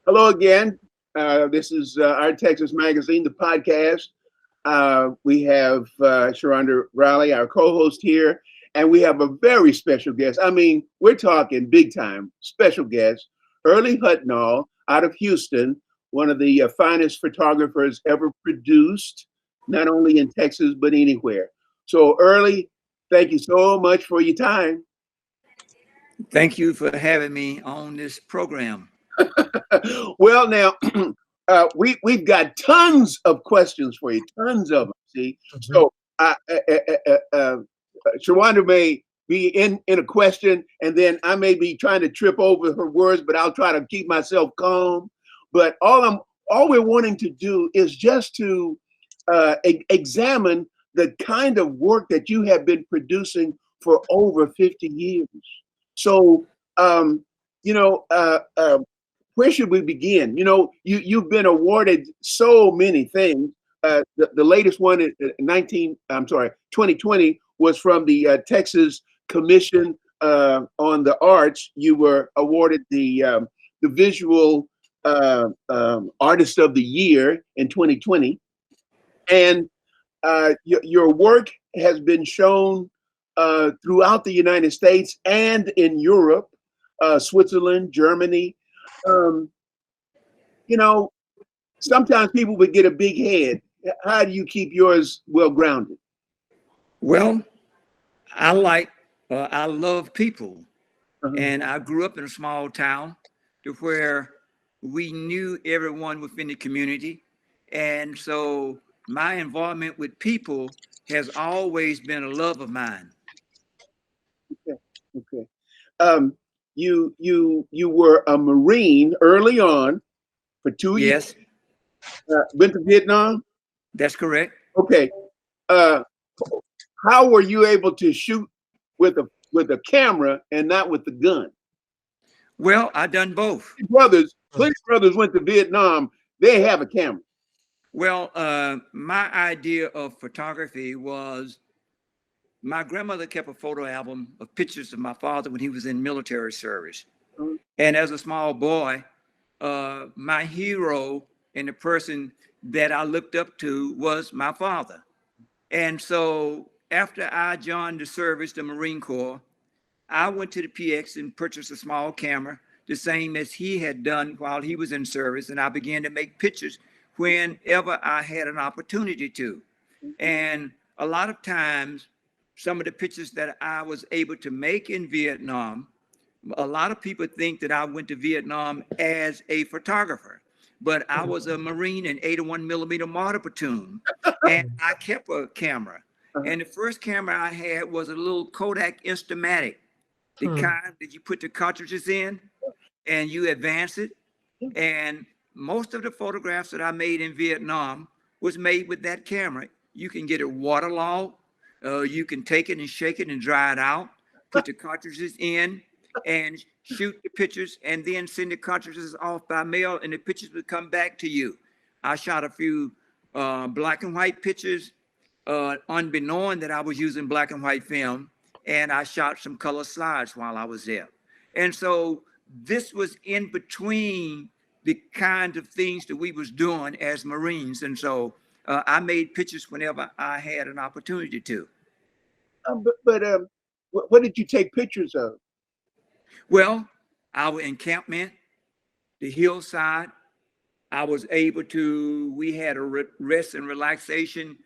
Hello again. This is Our Texas Magazine, the podcast. We have Sharonda Riley, our co-host here, and we have a very special guest. I mean, we're talking big time special guest, Earlie Hudnall out of Houston, one of the finest photographers ever produced, not only in Texas, but anywhere. So Earlie, thank you so much for your time. Thank you for having me on this program. Well, now we've got tons of questions for you, tons of them. See, so Shawanda may be in a question, and then I may be trying to trip over her words, but I'll try to keep myself calm. But all we're wanting to do is just to examine the kind of work that you have been producing for over 50 years. So, um, you know, where should we begin? You've been awarded so many things. The latest one in 2020 was from the Texas Commission on the Arts. You were awarded the Visual Artist of the Year in 2020, and your work has been shown throughout the United States and in Europe, Switzerland, Germany. Um, you know, Sometimes people would get a big head. How do you keep yours well grounded? Well, I love people, Uh-huh. and I grew up in a small town to where we knew everyone within the community. And so my involvement with people has always been a love of mine. Okay. Okay. Um, you were a Marine early on for 2 years. Yes, Went to Vietnam. that's correct. Okay. Uh, how were you able to shoot with a camera and not with the gun? Well, I done both. Plenty brothers went to Vietnam. They have a camera. Well, my idea of photography was my grandmother kept a photo album of pictures of my father when he was in military service. Uh, And as a small boy, my hero and the person that I looked up to was my father. And so after I joined the service, the Marine Corps, I went to the PX and purchased a small camera, the same as he had done while he was in service. And I began to make pictures whenever I had an opportunity to. And a lot of times, some of the pictures that I was able to make in Vietnam, a lot of people think that I went to Vietnam as a photographer, but I was a Marine in 81 millimeter mortar platoon, and I kept a camera. uh, And the first camera I had was a little Kodak Instamatic, the kind that you put the cartridges in and you advance it. And most of the photographs that I made in Vietnam was made with that camera. You can get it waterlogged. You can take it and shake it and dry it out, put the cartridges in and shoot the pictures and then send the cartridges off by mail and the pictures would come back to you. I shot a few black and white pictures, unbeknown that I was using black and white film, and I shot some color slides while I was there. And so this was in between the kind of things that we was doing as Marines. And so I made pictures whenever I had an opportunity to. but what did you take pictures of? Well, our encampment, the hillside, I was able to, we had a rest and relaxation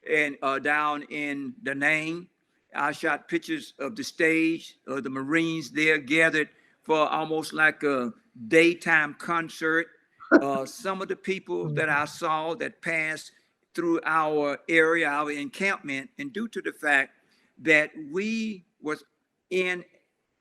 and down in Da Nang. I shot pictures of the stage, of the Marines there gathered for almost like a daytime concert. Some of the people that I saw that passed through our area, our encampment, and due to the fact that we was in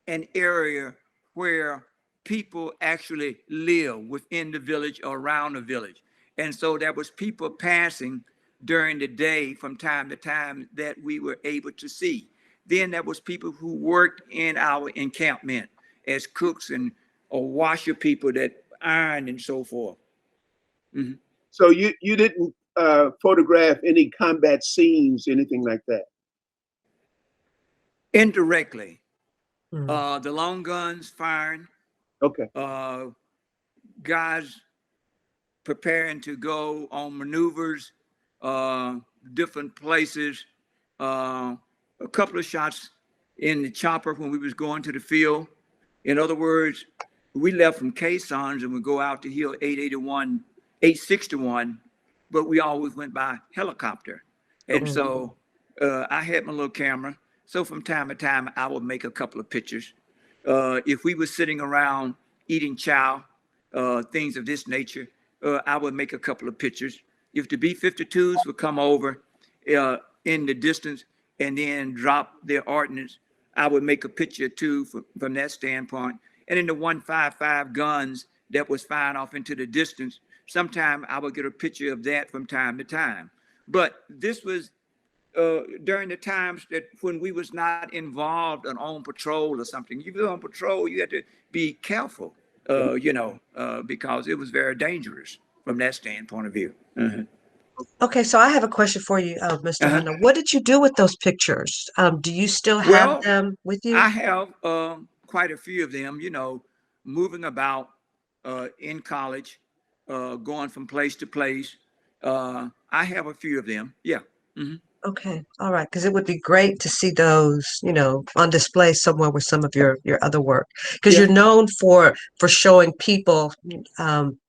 an area where people actually live within the village or around the village. And so there was people passing during the day from time to time that we were able to see. Then there was people who worked in our encampment as cooks and or washer people that ironed and so forth. Mhm. So you didn't photograph any combat scenes, anything like that. Indirectly, the long guns firing, Okay. uh, guys preparing to go on maneuvers, different places. A couple of shots in the chopper when we was going to the field. In other words, we left from caissons and we go out to Hill 881, 861, but we always went by helicopter. And so I had my little camera. So from time to time, I would make a couple of pictures. If we were sitting around eating chow, things of this nature, I would make a couple of pictures. If the B-52s would come over in the distance and then drop their ordnance, I would make a picture too from that standpoint. And in the 155 guns that was fired off into the distance, sometime I would get a picture of that from time to time. But this was during the times that when we was not involved on patrol or something. You were on patrol, you had to be careful, because it was very dangerous from that standpoint of view. Okay, so I have a question for you, Mr. Uh-huh. Hudnall. What did you do with those pictures? Do you still have Well, them with you? I have quite a few of them, moving about in college, going from place to place. I have a few of them. Yeah. Mhm. Okay, all right, because it would be great to see those, on display somewhere with some of your other work. Because Yeah. you're known for showing people,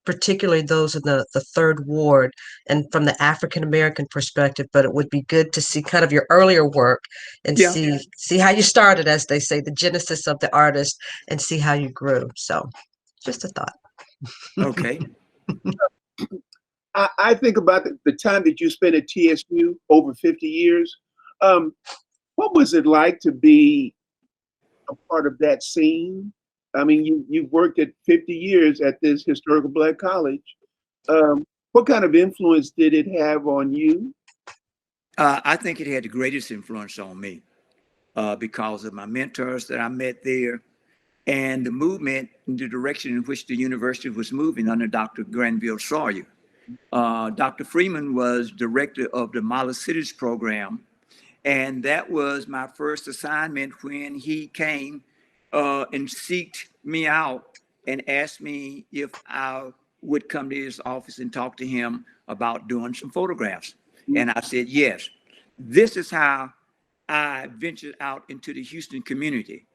particularly those in the third ward, and from the African American perspective. But it would be good to see kind of your earlier work and Yeah. see how you started, as they say, the genesis of the artist, and see how you grew. So, just a thought. Okay. I think about the time that you spent at TSU, over 50 years. What was it like to be a part of that scene? I mean, you've worked at 50 years at this historical Black college. What kind of influence did it have on you? I think it had the greatest influence on me because of my mentors that I met there and the movement in the direction in which the university was moving under Dr. Granville Sawyer. Dr. Freeman was director of the Model Cities program, and that was my first assignment when he came and seeked me out and asked me if I would come to his office and talk to him about doing some photographs. And I said, yes. This is how I ventured out into the Houston community.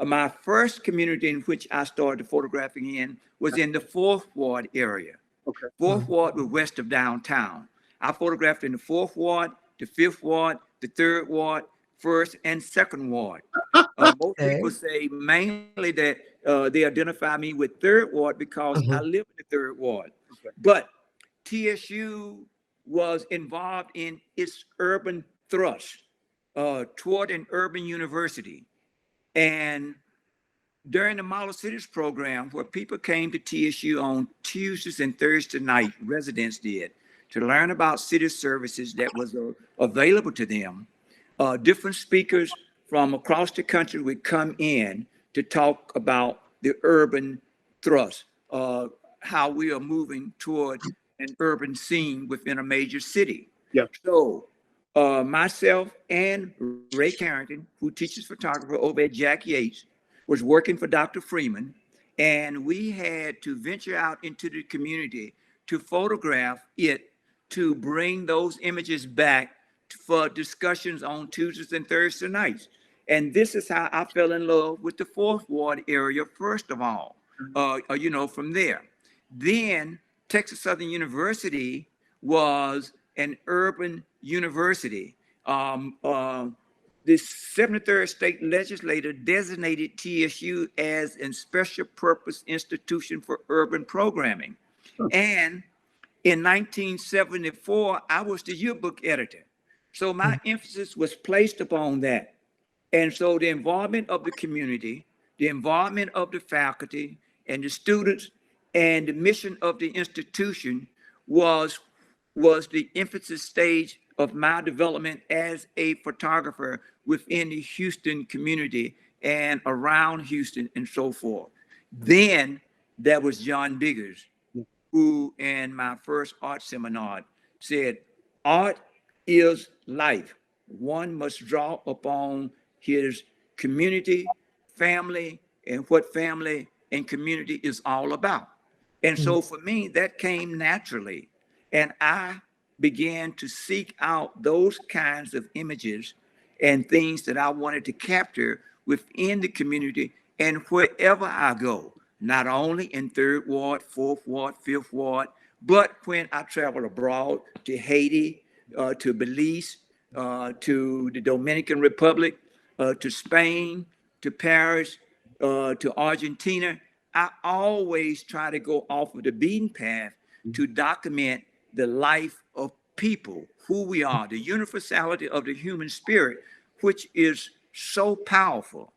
My first community in which I started photographing in was in the Fourth Ward area. Okay. Fourth Ward was west of downtown. I photographed in the Fourth Ward, the Fifth Ward, the Third Ward, First and Second Ward. Most Okay. people say mainly that they identify me with Third Ward because I live in the Third Ward. Okay. But TSU was involved in its urban thrust toward an urban university. And during the Model Cities program, where people came to TSU on Tuesdays and Thursday night, residents did, to learn about city services that was available to them, different speakers from across the country would come in to talk about the urban thrust, how we are moving toward an urban scene within a major city. Yeah. So myself and Ray Carrington, who teaches photography over at Jack Yates, was working for Dr. Freeman, and we had to venture out into the community to photograph it, to bring those images back for discussions on Tuesdays and Thursday nights. And this is how I fell in love with the Fourth Ward area, first of all, from there. Then Texas Southern University was an urban university. The 73rd state legislature designated TSU as a special purpose institution for urban programming. And in 1974, I was the yearbook editor. So my emphasis was placed upon that. And so the involvement of the community, the involvement of the faculty and the students, and the mission of the institution was the emphasis stage of my development as a photographer within the Houston community and around Houston and so forth. Then there was John Diggers, who in my first art seminar said, art is life. One must draw upon his community, family, and what family and community is all about. And Mhm. so for me, that came naturally. And I began to seek out those kinds of images and things that I wanted to capture within the community and wherever I go, not only in Third Ward, Fourth Ward, Fifth Ward, but when I travel abroad to Haiti, to Belize, to the Dominican Republic, to Spain, to Paris, to Argentina. I always try to go off of the beaten path to document the life of people, who we are, the universality of the human spirit, which is so powerful.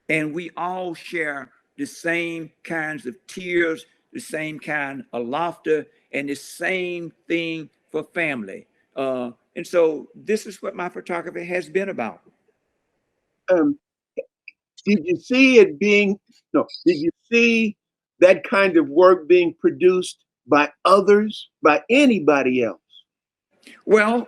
And we all share the same kinds of tears, the same kind of laughter, and the same thing for family. And so this is what my photography has been about. Um, did you see it being, no, did you see that kind of work being produced by others, by anybody else? Well,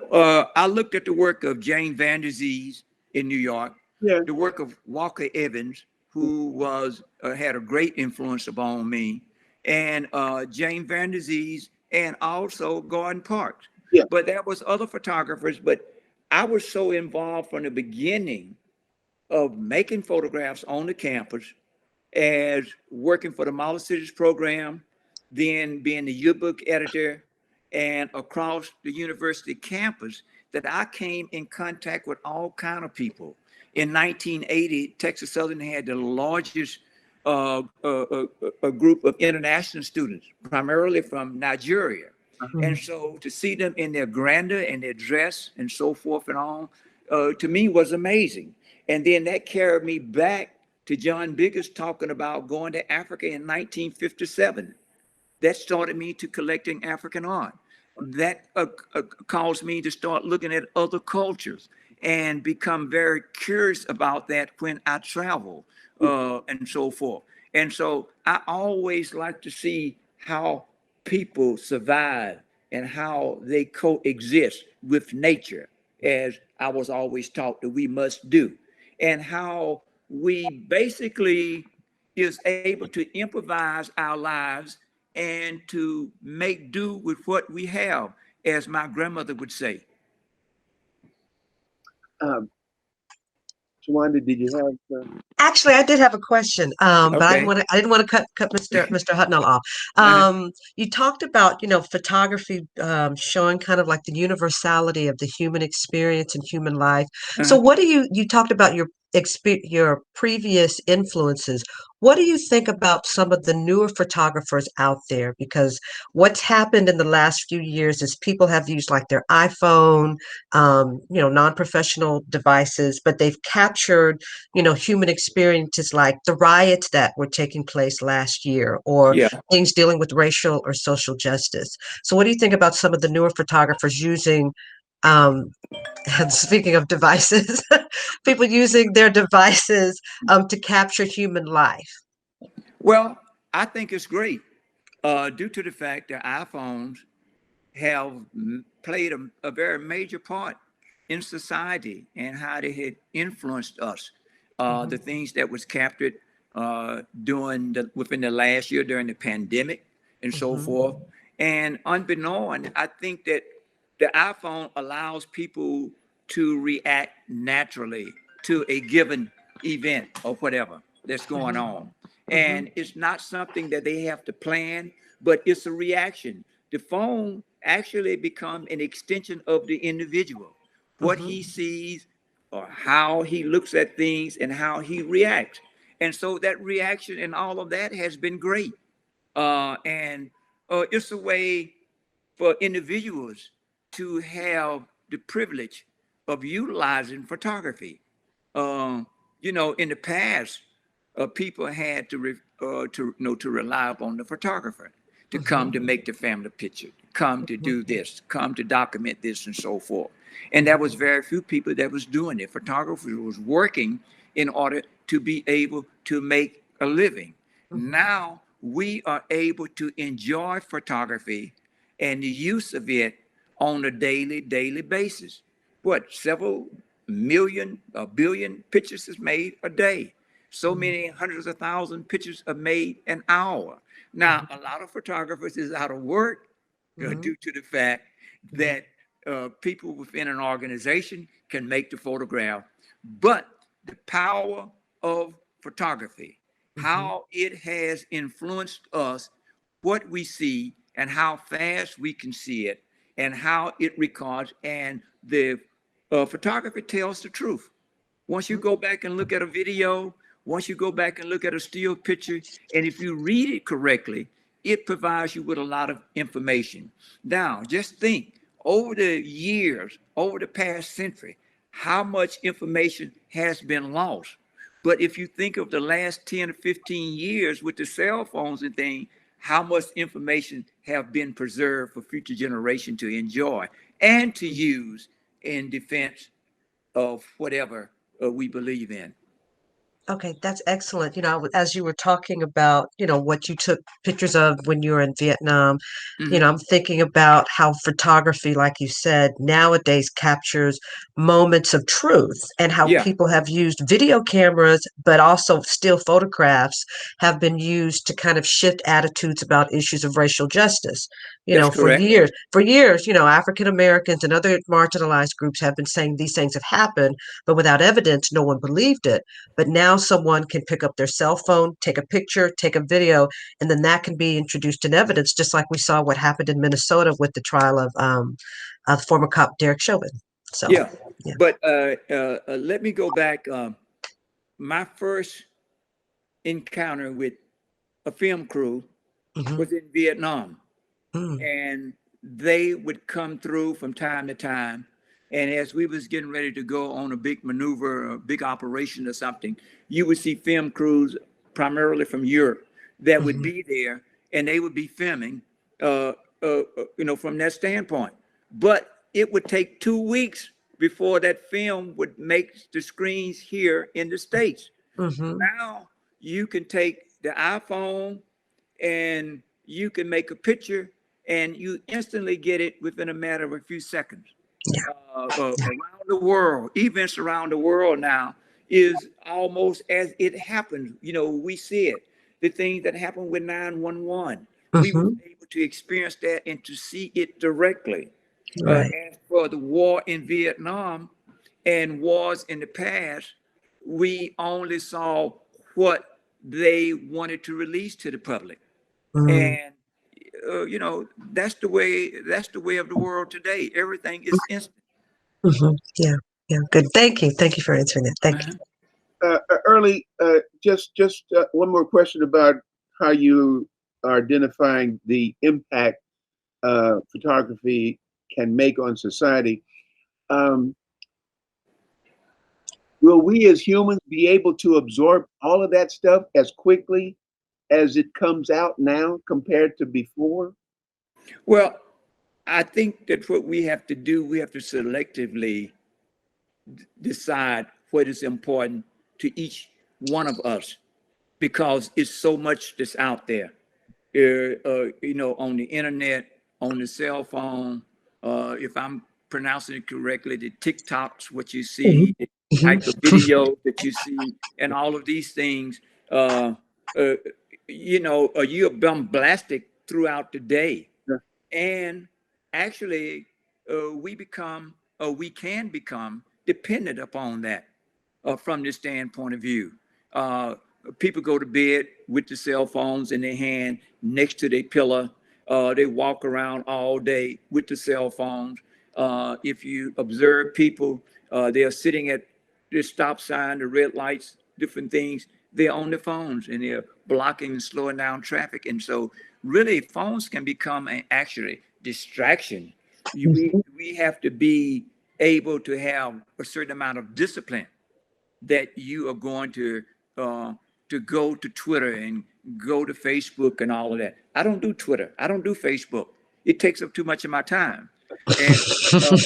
I looked at the work of Jane Van Der Zees in New York, Yeah. the work of Walker Evans, who was had a great influence upon me, and Jane Van Der Zees, and also Gordon Parks. Yeah. But there was other photographers, but I was so involved from the beginning of making photographs on the campus, as working for the Model Cities program, then being the yearbook editor, and across the university campus, that I came in contact with all kind of people. In 1980, Texas Southern had the largest a group of international students, primarily from Nigeria. And so to see them in their grandeur and their dress and so forth and on, to me was amazing. And then that carried me back to John Biggers talking about going to Africa in 1957. That started me to collecting African art. That caused me to start looking at other cultures and become very curious about that when I travel and so forth. And so I always like to see how people survive and how they coexist with nature, as I was always taught that we must do, and how we basically is able to improvise our lives and to make do with what we have, as my grandmother would say. Um, Tawanda, did you have? Actually, I did have a question, but Okay. I didn't want to cut Mr. Hudnall off. Uh-huh. You talked about, photography, showing kind of like the universality of the human experience and human life. So Uh-huh. what do you talked about your previous influences. What do you think about some of the newer photographers out there? Because what's happened in the last few years is people have used like their iPhone, non-professional devices, but they've captured human experiences like the riots that were taking place last year or Yeah. things dealing with racial or social justice. So, what do you think about some of the newer photographers using, um, and speaking of devices, people using their devices to capture human life? Well, I think it's great due to the fact that iPhones have played a very major part in society and how they had influenced us. The Mhm, things that was captured within the last year during the pandemic and so mhm, forth. And unbeknown, I think that the iPhone allows people to react naturally to a given event or whatever that's going mhm, on. mhm, And it's not something that they have to plan, but it's a reaction. The phone actually become an extension of the individual, what mhm, he sees or how he looks at things and how he reacts. And so that reaction and all of that has been great. And it's a way for individuals to have the privilege of utilizing photography. In the past, people had to rely upon the photographer to come mhm, to make the family picture, come to mhm, do this, come to document this, and so forth. And there was very few people that was doing it. Photographers was working in order to be able to make a living. mhm, Now we are able to enjoy photography and the use of it on a daily basis. What, several million, a billion pictures is made a day. So mhm, many hundreds of thousand pictures are made an hour. Now, a lot of photographers is out of work Mhm. due to the fact that people within an organization can make the photograph, but the power of photography, Mhm. how it has influenced us, what we see, and how fast we can see it, and how it records, and the photography tells the truth. Once you go back and look at a video, once you go back and look at a still picture, and if you read it correctly, it provides you with a lot of information. Now, just think over the years, over the past century, how much information has been lost. But if you think of the last 10 or 15 years with the cell phones and things, how much information have been preserved for future generation to enjoy and to use in defense of whatever we believe in. Okay, that's excellent. As you were talking about, what you took pictures of when you were in Vietnam, Mhm. I'm thinking about how photography, like you said, nowadays captures moments of truth and how Yeah, people have used video cameras, but also still photographs have been used to kind of shift attitudes about issues of racial justice. that's For correct. years, African Americans and other marginalized groups have been saying these things have happened, but without evidence, no one believed it. But now someone can pick up their cell phone, take a picture, take a video, and then that can be introduced in evidence, just like we saw what happened in Minnesota with the trial of former cop Derek Chauvin. So, Yeah, yeah. but let me go back. My first encounter with a film crew Hmm. was in Vietnam, Mm. and they would come through from time to time. And as we was getting ready to go on a big maneuver, a big operation or something, you would see film crews primarily from Europe that would Hmm. be there, and they would be filming, from that standpoint. But it would take 2 weeks before that film would make the screens here in the States. Hmm. Now you can take the iPhone and you can make a picture and you instantly get it within a matter of a few seconds. Yeah. Yeah. Around the world, events around the world now is almost as it happens. We see it. The things that happened with 911, we was Hmm. able to experience that and to see it directly. Right. As for the war in Vietnam and wars in the past, we only saw what they wanted to release to the public. Mm. And that's the way of the world today. Everything is instant. Hmm. Yeah. Yeah. Good. Thank you for answering that. Thank you. Uh-huh. Early, just one more question about how you are identifying the impact photography can make on society. Um, will we as humans be able to absorb all of that stuff as quickly as it comes out now compared to before? Well, I think that what we have to do, we have to selectively decide what is important to each one of us because it's so much that's out there. On the internet, on the cell phone. If I'm pronouncing it correctly, the TikToks, what you Hmm. see, the type of video that you see, and all of these things. Uh, uh, you're bombastic throughout the day, Yeah. and actually, we can become dependent upon that from this standpoint of view. Uh, People go to bed with the cell phones in their hand next to their pillow. They walk around all day with the cell phones. If you observe people, they are sitting at the stop sign, the red lights, different things. They're on their phones and they're blocking and slowing down traffic. And so, really, phones can become an actually distraction. We have to be able to have a certain amount of discipline that you are going uh, to go to Twitter and go to Facebook and all of that. I don't do Twitter. I don't do Facebook. It takes up too much of my time, and uh,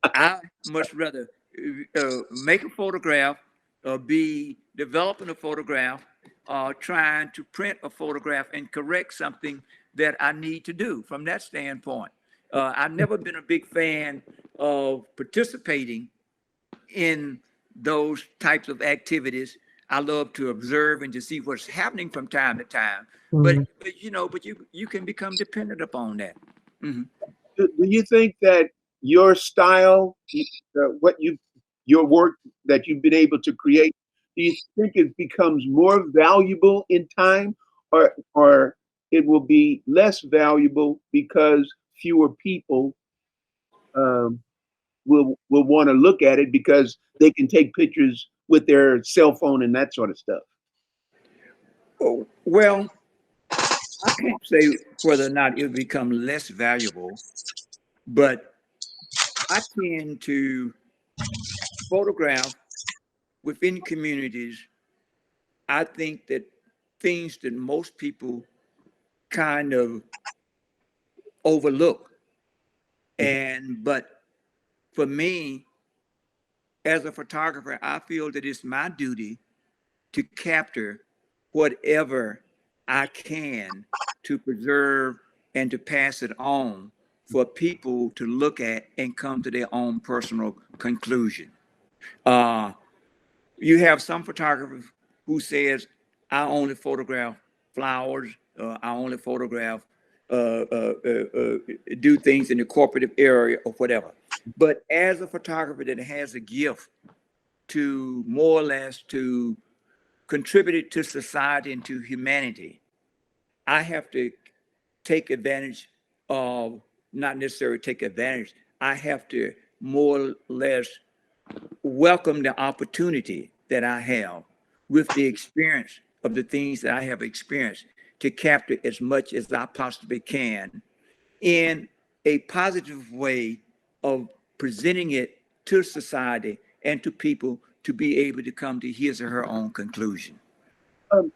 I much rather make a photograph, be developing a photograph, trying to print a photograph and correct something that I need to do from that standpoint. I've never been a big fan of participating in those types of activities I love to observe and to see what's happening from time to time. But, Mm. you can become dependent upon that. Mhm. Do you think that your style, what your work that you've been able to create, do you think it becomes more valuable in time, or it will be less valuable because fewer people um, will want to look at it because they can take pictures with their cell phone and that sort of stuff? Oh, well, I can't say whether or not it'll become less valuable, but I tend to photograph within communities. I think that things that most people kind of overlook. But for me, as a photographer, I feel that it's my duty to capture whatever I can to preserve and to pass it on for people to look at and come to their own personal conclusion. Uh, you have some photographers who says, I only photograph flowers, I only photograph, do things in the corporate area or whatever. But as a photographer that has a gift to more or less to contribute to society and to humanity, I have to take advantage of, not necessarily take advantage, I have to more or less welcome the opportunity that I have with the experience of the things that I have experienced to capture as much as I possibly can in a positive way of presenting it to society and to people to be able to come to his or her own conclusion. Um,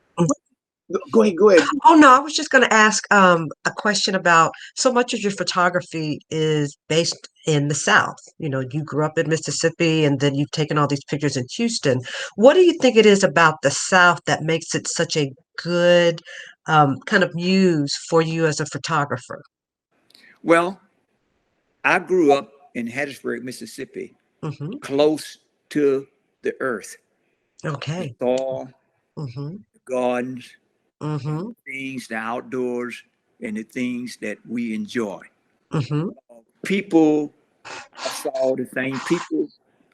Go ahead. Go ahead. Oh no, I was just going to ask a question about so much of your photography is based in the South. You know, you grew up in Mississippi and then you've taken all these pictures in Houston. What do you think it is about the South that makes it such a good kind of muse for you as a photographer? Well, I grew up in Hattiesburg, Mississippi, Hmm. close to the earth, the Okay. soil, Hmm. the gardens, and Hmm. the things, the outdoors, and the things that we enjoy. Hmm. People, I saw the same people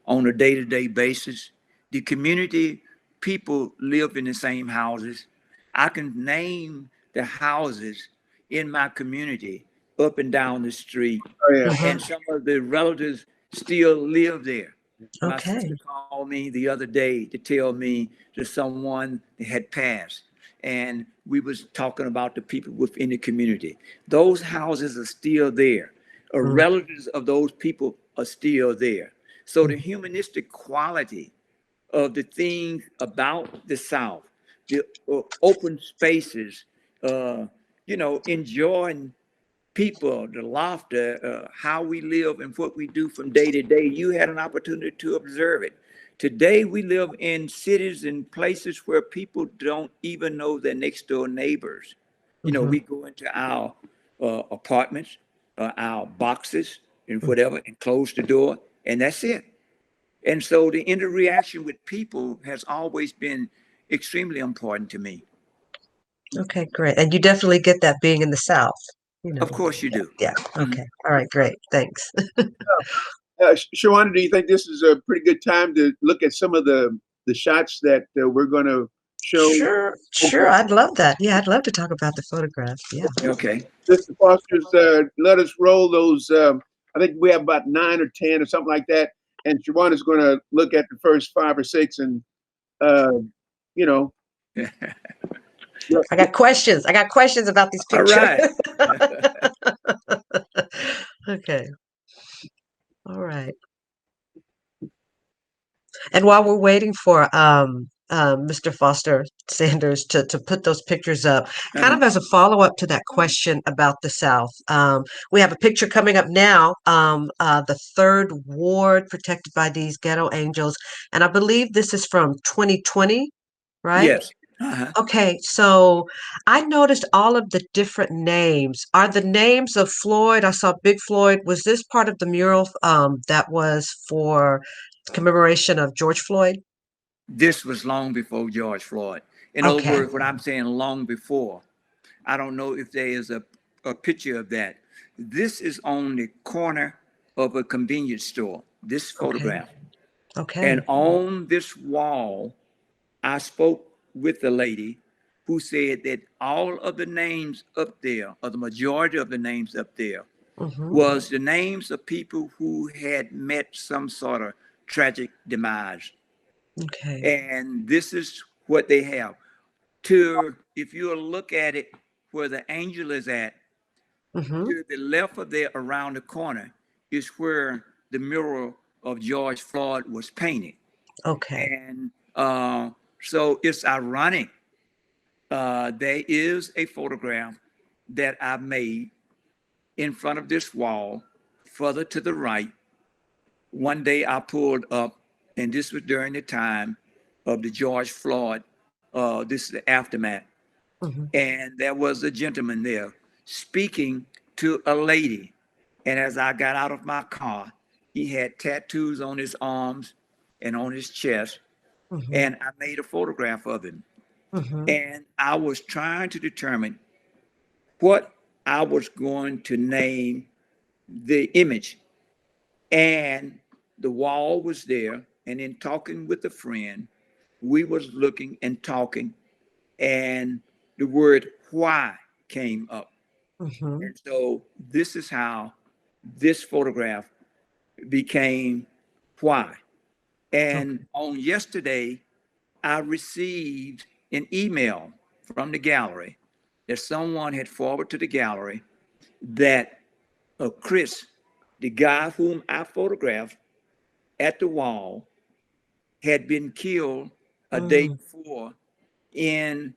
on a day-to-day basis. The community, people live in the same houses. I can name the houses in my community up and down the street, Oh yeah. Hmm. and some of the relatives still live there. My sister Okay. called me the other day to tell me that someone had passed, and we was talking about the people within the community. Those houses are still there. Relatives of those people are still there. So the humanistic quality of the things about the South, the open spaces, uh, enjoying people, the laughter, how we live and what we do from day to day. You had an opportunity to observe it. Today, we live in cities and places where people don't even know their next door neighbors. Hmm. We go into our apartments, our boxes, and whatever, and close the door, and that's it. And so the interaction with people has always been extremely important to me. Okay, great. And you definitely get that being in the South, you Of know. course you Yeah, do. yeah. Mhm. Okay. All right, great. Thanks. Shawana, do you think this is a pretty good time to look at some of the shots that we're going to show? Sure, sure. Okay. I'd love that. Yeah, I'd love to talk about the photograph. Yeah. Okay. Mr. Foster's, let us roll those. I think we have about 9 or 10 or something like that. And Shawana's going to look at the first 5 or 6 and, uh, you know, yeah, I got questions. I got questions about these All pictures. right. Okay. All right. And while we're waiting for Mr. Foster Sanders to put those pictures up, kind Uh-huh. of as a follow-up to that question about the South, we have a picture coming up now, the third ward protected by these ghetto angels. And I believe this is from 2020, right? Yes. Uh-huh. Okay, so I noticed all of the different names. Are the names of Floyd? I saw Big Floyd. Was this part of the mural that was for commemoration of George Floyd? This was long before George Floyd. In other Okay. words, what I'm saying, long before. I don't know if there is a picture of that. This is on the corner of a convenience store, this Okay. photograph. And Okay. on this wall, I spoke with the lady who said that all of the names up there, or the majority of the names up there, Mm-hmm. was the names of people who had met some sort of tragic demise. Okay. And this is what they have. To, if you look at it where the angel is at, Mm-hmm. to the left of there around the corner is where the mural of George Floyd was painted. Okay. And so it's ironic. There is a photograph that I made in front of this wall, further to the right. One day I pulled up, and this was during the time of the George Floyd, this is the aftermath. Mm-hmm. And there was a gentleman there speaking to a lady. And as I got out of my car, he had tattoos on his arms and on his chest. Mm-hmm. And I made a photograph of him. Mm-hmm. And I was trying to determine what I was going to name the image. And the wall was there. And in talking with a friend, we was looking and talking, and the word why came up. Mm-hmm. And so this is how this photograph became why. Okay. And on yesterday, I received an email from the gallery that someone had forwarded to the gallery that Chris, the guy whom I photographed at the wall, had been killed a day Mm. before in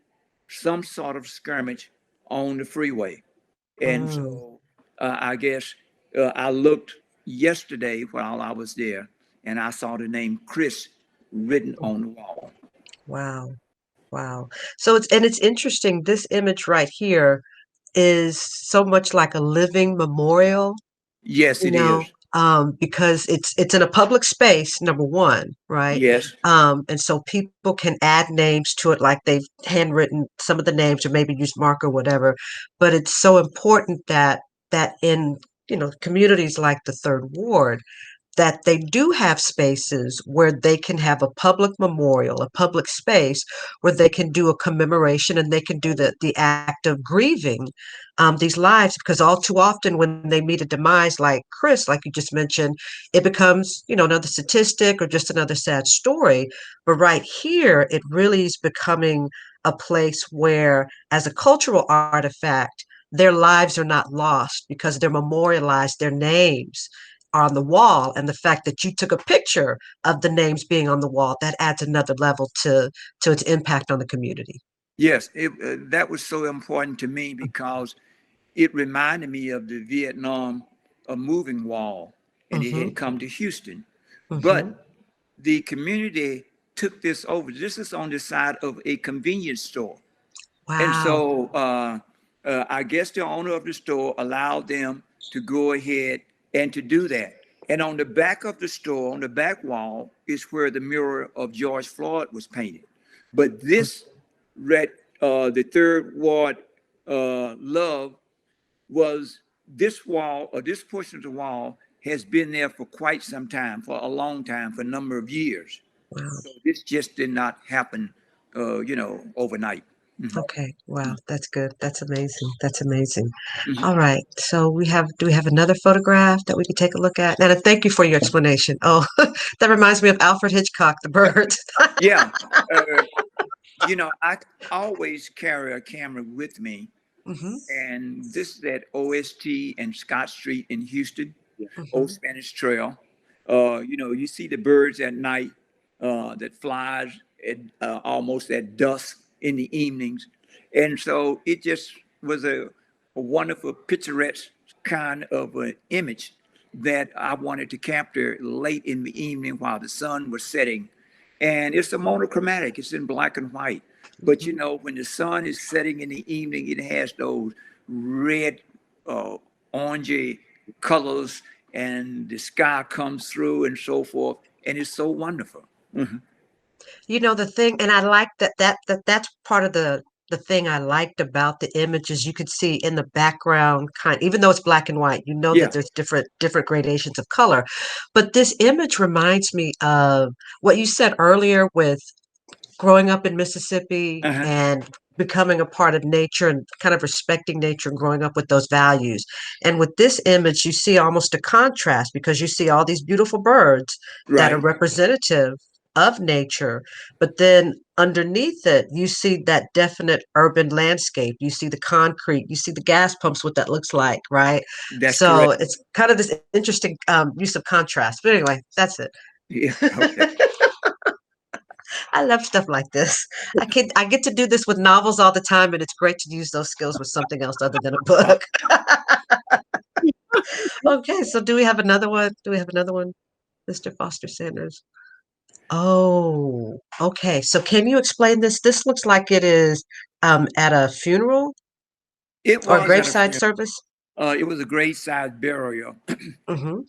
some sort of skirmish on the freeway. And Mm. so I guess I looked yesterday while I was there, and I saw the name Chris written on the wall. Wow. Wow. So it's interesting. This image right here is so much like a living memorial, Yes, you it know, is. because it's in a public space, number one, right? Yes, And so people can add names to it, like they've handwritten some of the names or maybe use marker, whatever. But it's so important that in, communities like the Third Ward, that they do have spaces where they can have a public memorial, a public space where they can do a commemoration and they can do the act of grieving these lives. Because all too often, when they meet a demise like Chris, like you just mentioned, it becomes, another statistic or just another sad story. But right here, it really is becoming a place where, as a cultural artifact, their lives are not lost because they're memorialized, their names on the wall, and the fact that you took a picture of the names being on the wall, that adds another level to its impact on the community. yes, that was so important to me because it reminded me of the Vietnam moving wall, and it Mm-hmm. had come to Houston. Mm-hmm. But the community took this over. This is on the side of a convenience store. And Wow. so I guess the owner of the store allowed them to go ahead and to do that. And on the back of the store, on the back wall, is where the mural of George Floyd was painted. But this red, the Third Ward love was this wall, or this portion of the wall has been there for quite some time, for a long time, for a number of years. Wow. So this just did not happen, overnight. Mhm. Okay. Wow. That's good. That's amazing. That's amazing. Mhm. All right. So do we have another photograph that we could take a look at? And thank you for your explanation. Oh, that reminds me of Alfred Hitchcock, The Birds. Yeah, uh, I always carry a camera with me, Mm-hmm. and this is at OST and Scott Street in Houston, Old Mm-hmm. Spanish Trail. You see the birds at night that flies at almost at dusk in the evenings, and so it just was a wonderful picturesque kind of an image that I wanted to capture late in the evening while the sun was setting. And it's a monochromatic, it's in black and white. But Mm-hmm. when the sun is setting in the evening, it has those red, uh, orangey colors, and the sky comes through and so forth. And it's so wonderful. Mhm. You know, the thing, and I like that's part of the thing I liked about the images. You could see in the background, even though it's black and white, you know that Yeah. there's different gradations of color. But this image reminds me of what you said earlier with growing up in Mississippi Uh-huh. and becoming a part of nature and kind of respecting nature and growing up with those values. And with this image, you see almost a contrast because you see all these beautiful birds that are Right. representative of nature, but then underneath it, you see that definite urban landscape. You see the concrete, you see the gas pumps, what that looks like, right? That's So correct. it's kind of this interesting use of contrast. But anyway, that's it. Yeah. Okay. I love stuff like this. I get to do this with novels all the time, and it's great to use those skills with something else other than a book. Okay, so do we have another one? Do we have another one, Mr. Foster Sanders? Oh, okay. So can you explain this? This looks like it is at a funeral It or a was at a graveside funeral. service. It was a great size burial. Mm-hmm.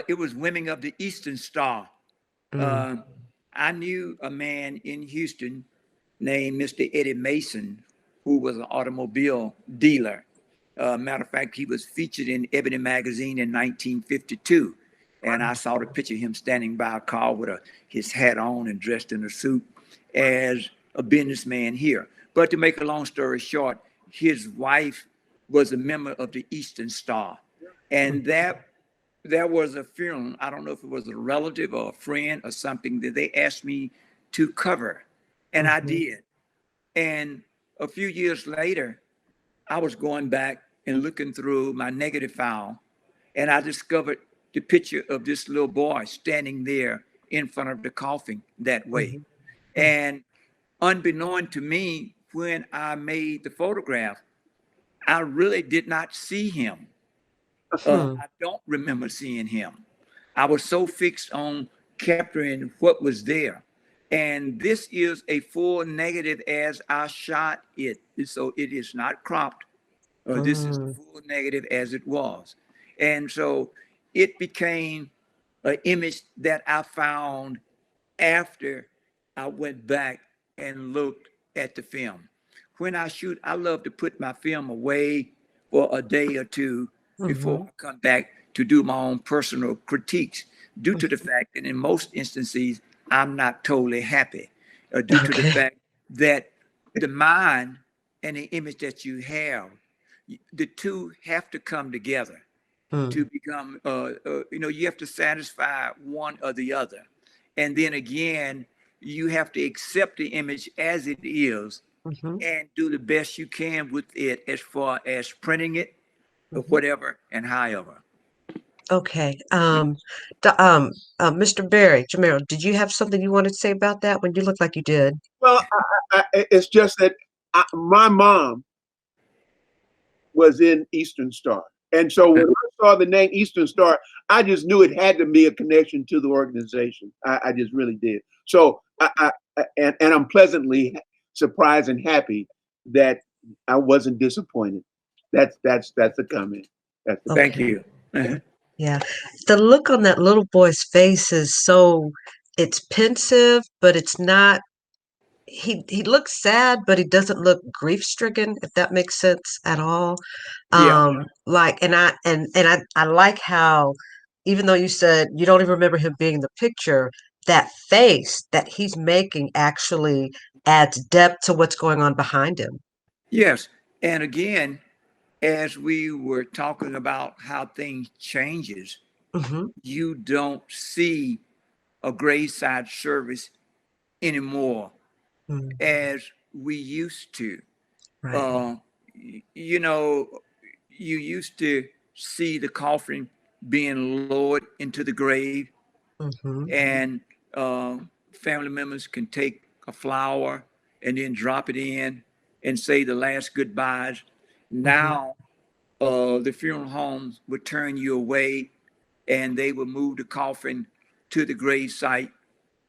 It was Women of the Eastern Star. Mm, Uh, I knew a man in Houston named Mr. Eddie Mason, who was an automobile dealer. Matter of fact, he was featured in Ebony magazine in 1952. And I saw the picture of him standing by a car with his hat on and dressed in a suit as a businessman here. But to make a long story short, his wife was a member of the Eastern Star. And there was a funeral. I don't know if it was a relative or a friend or something that they asked me to cover, and I mm-hmm, did. And a few years later, I was going back and looking through my negative file, and I discovered the picture of this little boy standing there in front of the coffin that way. mm-hmm, And unbeknown to me, when I made the photograph, I really did not see him. mm-hmm, I don't remember seeing him. I was so fixed on capturing what was there. And this is a full negative as I shot it. So it is not cropped. This is the mm, full negative as it was. And so it became an image that I found after I went back and looked at the film. When I shoot, I love to put my film away for a day or two before mm-hmm, I come back to do my own personal critiques, due to the mm-hmm. fact that in most instances, I'm not totally happy, due to the Okay. fact that the mind and the image that you have, the two have to come together to Mm, become, you have to satisfy one or the other. And then again, you have to accept the image as it is mm-hmm, and do the best you can with it as far as printing it or mm-hmm. whatever and however. Okay. Mr. Barry, Jamero, did you have something you wanted to say about that when you looked like you did? Well, it's just that my mom was in Eastern Star. And so when I saw the name Eastern Star, I just knew it had to be a connection to the organization. I just really did. So and I'm pleasantly surprised and happy that I wasn't disappointed. That's the comment. That's the comment. Thank Okay. you. Uh-huh. Yeah. The look on that little boy's face is it's pensive, but it's not he looks sad, but he doesn't look grief-stricken, if that makes sense at all. Yeah. Like, I like how, even though you said you don't even remember him being in the picture, that face that he's making actually adds depth to what's going on behind him. Yes. And again, as we were talking about how things changes, Hmm. you don't see a graveside service anymore Mm, as we used to. right. Uh, you know, you used to see the coffin being lowered into the grave, Hmm. and uh, family members can take a flower and then drop it in and say the last goodbyes. Hmm. Now, the funeral homes would turn you away and they would move the coffin to the grave site.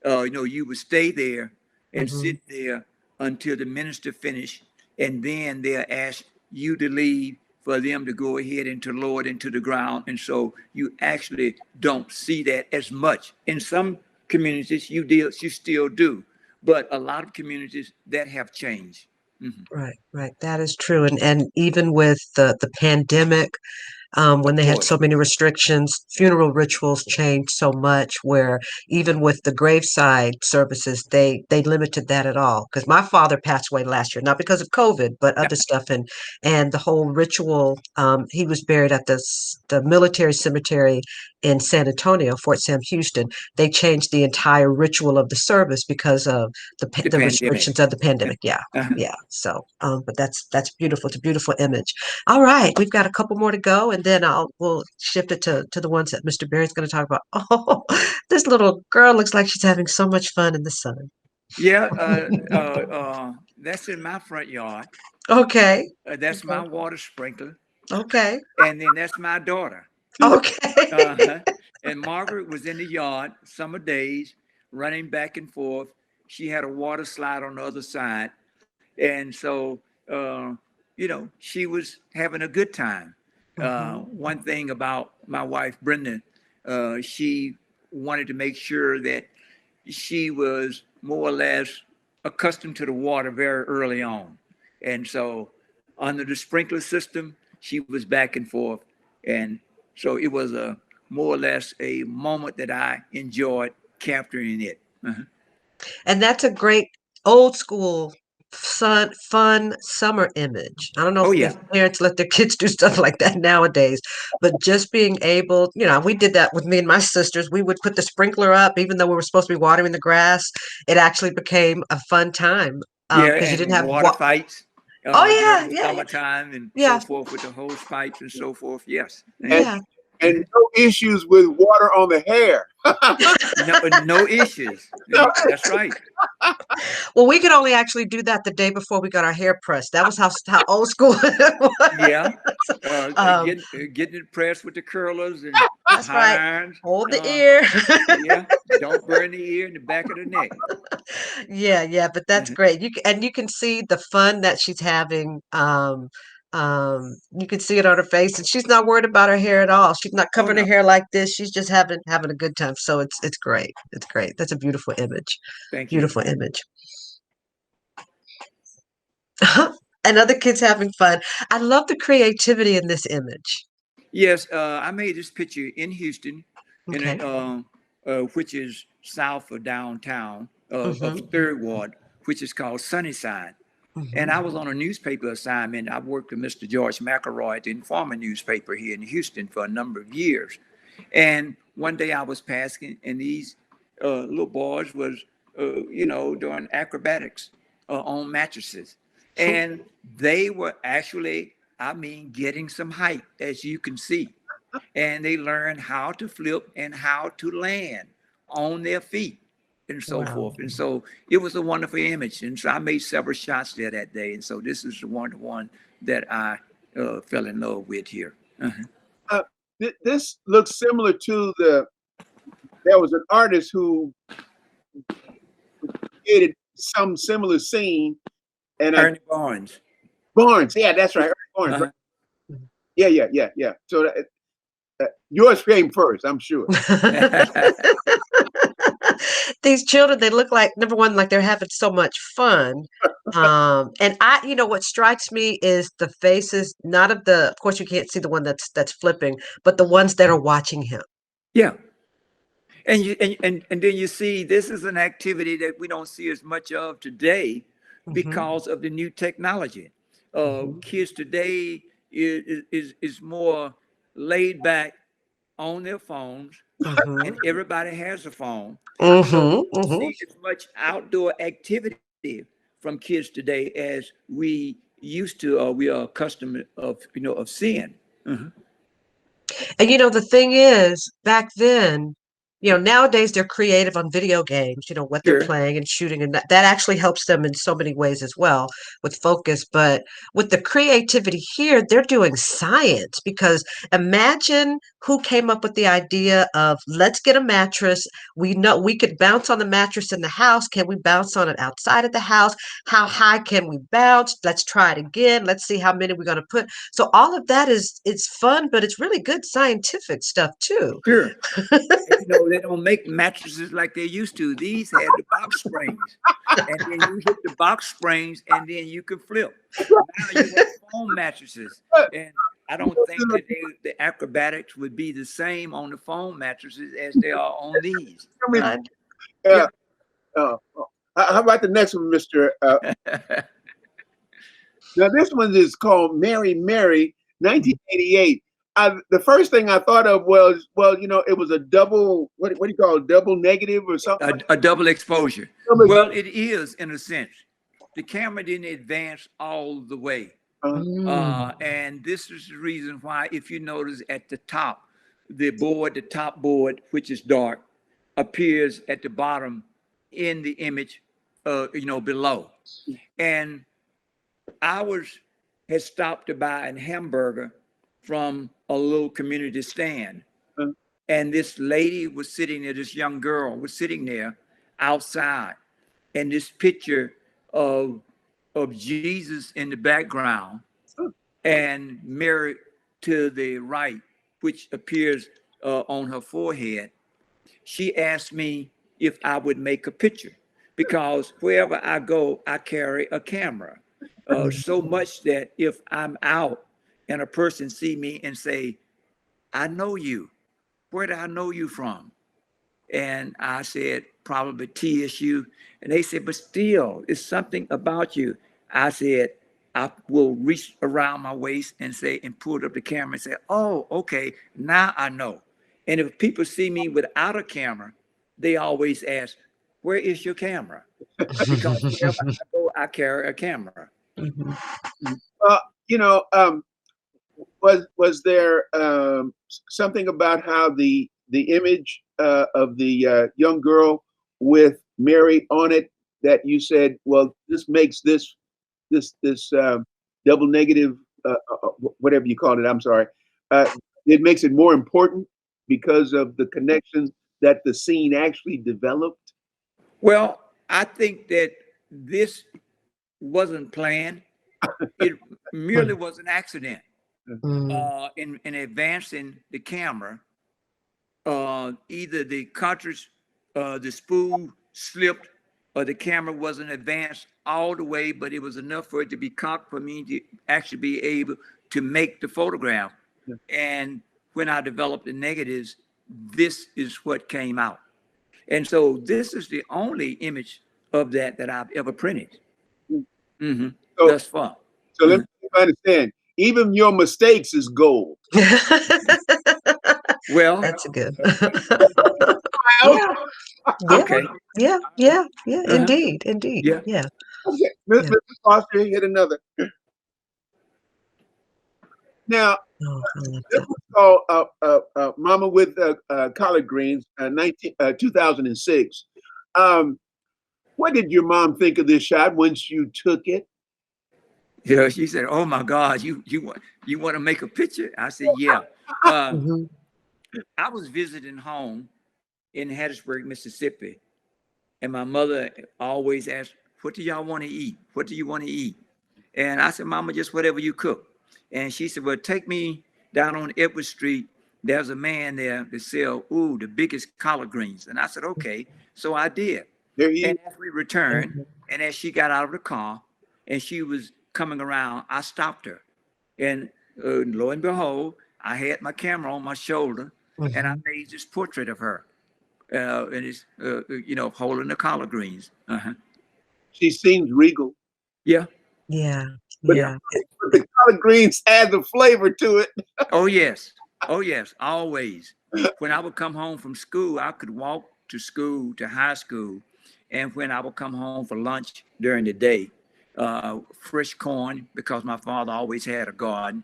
You would stay there and Hmm. sit there until the minister finished, and then they'll ask you to leave for them to go ahead and to lower it into the ground. And so you actually don't see that as much. In some communities you still do, but a lot of communities that have changed. Mhm. Right, right. That is true. And even with the pandemic, when Of they had so course. many restrictions, funeral rituals changed so much where even with the graveside services, they limited that at all. Because my father passed away last year, not because of COVID, but other stuff. And the whole ritual, he was buried at the military cemetery in San Antonio, Fort Sam Houston. They changed the entire ritual of the service because of The the pandemic. restrictions of the Yeah. pandemic. Yeah. Uh-huh. Yeah. So, but that's beautiful. It's a beautiful image. All right, we've got a couple more to go, and then we'll shift it to the ones that Mr. Barry's going to talk about. Oh, this little girl looks like she's having so much fun in the sun. Yeah, that's in my front yard. Okay, That's okay, my water sprinkler, okay, and then that's my daughter. okay. Uh-huh. And Margaret was in the yard summer days, running back and forth. She had a water slide on the other side, and so she was having a good time. Mhm. One thing about my wife Brenda, she wanted to make sure that she was more or less accustomed to the water very early on. And so under the sprinkler system, she was back and forth. And so it was a more or less a moment that I enjoyed capturing it. Uh-huh. And that's a great old school fun summer image. I don't know Oh if yeah. parents let their kids do stuff like that nowadays, but just being able, we did that with me and my sisters. We would put the sprinkler up, even though we were supposed to be watering the grass. It actually became a fun time Yeah, because you didn't and have water fights Oh during yeah, the yeah, yeah, summertime and so yeah, forth with the hose pipes and so forth. Yes. and yeah. and no issues with water on the hair. No, no issues. That's right. Well, we could only actually do that the day before we got our hair pressed. That was how old school it was. Yeah, Um, getting it pressed with the curlers and that's hot right. irons. Hold the Uh, ear. yeah, don't burn the ear and the back of the neck. Yeah, yeah, but that's Uh-huh. great. You can see the fun that she's having. You can see it on her face, and she's not worried about her hair at all. She's not Oh covering her no, hair like this. She's just having a good time. So it's great. It's great. That's a beautiful image. thank you. Beautiful image. And other kids having fun. I love the creativity in this image. Yes, I made this picture in Houston, in Okay. which is south of downtown of Mm-hmm. Third Ward, which is called Sunnyside. And I Mm-hmm. was on a newspaper assignment. I worked with Mr. George McElroy at the Informer newspaper here in Houston for a number of years. And one day I was passing, and these little boys was, doing acrobatics on mattresses, and they were actually, I mean, getting some height, as you can see, and they learned how to flip and how to land on their feet and so Wow. forth. And so it was a wonderful image. And so I made several shots there that day. And so this is the one that I fell in love with here. Uh-huh. Uh, this looks similar to there was an artist who created some similar scene, and Ernie Barnes. Barnes, yeah, that's right, Ernie Barnes, right? Uh-huh. Yeah. So yours came first, I'm sure. These children, they look like, number one, like they're having so much fun. And what strikes me is the faces, not of course you can't see the one that's flipping, but the ones that are watching him. Yeah. And then you see this is an activity that we don't see as much of today Hmm. because of the new technology. Hmm. Kids today is more laid back on their phones, Hmm. and everybody has a phone. So Hmm. we don't Hmm. see as much outdoor activity from kids today as we used to, or we are accustomed of seeing. Mhm. And the thing is, back then, nowadays they're creative on video games, what they're Sure. playing and shooting, and that actually helps them in so many ways as well with focus. But with the creativity here, they're doing science because imagine who came up with the idea of let's get a mattress. We know we could bounce on the mattress in the house. Can we bounce on it outside of the house? How high can we bounce? Let's try it again. Let's see how many we're going to put. So all of that is it's fun, but it's really good scientific stuff too. Sure. they don't make mattresses like they used to. These had the box springs, and then you hit the box springs, and then you could flip. Now you have foam mattresses, and I don't think that the acrobatics would be the same on the foam mattresses as they are on these. Right. Yeah. How about the next one, Mr. Now this one is called Mary Mary, 1988. The first thing I thought of was, well, you know, it was a double, what do you call it, double negative or something? A double exposure. Well, it is in a sense. The camera didn't advance all the way. And this is the reason why, if you notice at the top, the top board, which is dark, appears at the bottom in the image, below. And ours had stopped to buy a hamburger from a little community stand. And this lady was sitting there, this young girl was sitting there outside. And this picture of Jesus in the background and Mary to the right, which appears on her forehead. She asked me if I would make a picture, because wherever I go, I carry a camera. So much that if I'm out and a person see me and say, I know you, where do I know you from? And I said, probably TSU. And they said, but still, it's something about you. I said, I will reach around my waist and say, and pull up the camera and say, oh, okay, now I know. And if people see me without a camera, they always ask, where is your camera? Because wherever I go, I carry a camera. Was there something about how the image of the young girl with Mary on it that you said, well, this makes this double negative, whatever you call it, I'm sorry, it makes it more important because of the connection that the scene actually developed? Well, I think that this wasn't planned. It merely was an accident. In advancing the camera, either the cartridge, the spool slipped, or the camera wasn't advanced all the way, but it was enough for it to be cocked for me to actually be able to make the photograph. And when I developed the negatives, this is what came out. And so this is the only image of that I've ever printed thus far. So let me understand. Even your mistakes is gold. Well, That's good. Okay. Yeah. Indeed. Yeah. Okay. Mr. Foster, hit another. Now, this was called Mama with Collard Greens, 2006. What did your mom think of this shot once you took it? Yeah, she said, "Oh my God, you want to make a picture?" I said, "Yeah." I was visiting home in Hattiesburg, Mississippi, and my mother always asked, "What do y'all want to eat? What do you want to eat?" And I said, "Mama, just whatever you cook." And she said, "Well, take me down on Edward Street. There's a man there that sell the biggest collard greens." And I said, "Okay." So I did. And as we returned, and as she got out of the car, and she was coming around, I stopped her. And lo and behold, I had my camera on my shoulder, and I made this portrait of her. And it's, holding the collard greens. She seems regal. Yeah. But the collard greens add the flavor to it. Oh, yes. Always. When I would come home from school, I could walk to school, to high school. And when I would come home for lunch during the day, fresh corn, because my father always had a garden,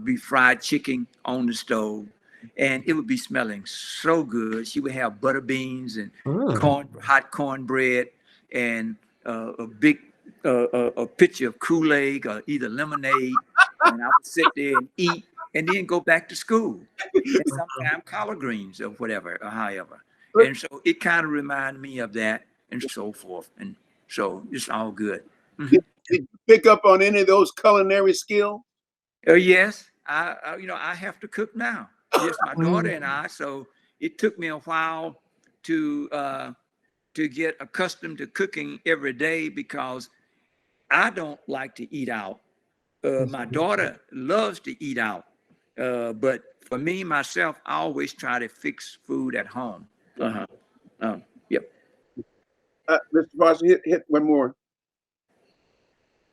be fried chicken on the stove, and it would be smelling so good. She would have butter beans and hot cornbread, and a big a pitcher of Kool-Aid or either lemonade, and I would sit there and eat, and then go back to school, and sometimes collard greens or whatever, or however. And so it kind of reminded me of that, and so forth. And so it's all good. Did you pick up on any of those culinary skills? Yes, I have to cook now. Yes, my daughter and I. So it took me a while to get accustomed to cooking every day because I don't like to eat out. My daughter loves to eat out, but for me myself, I always try to fix food at home. Uh-huh. Yep. Mr. Foster, hit one more.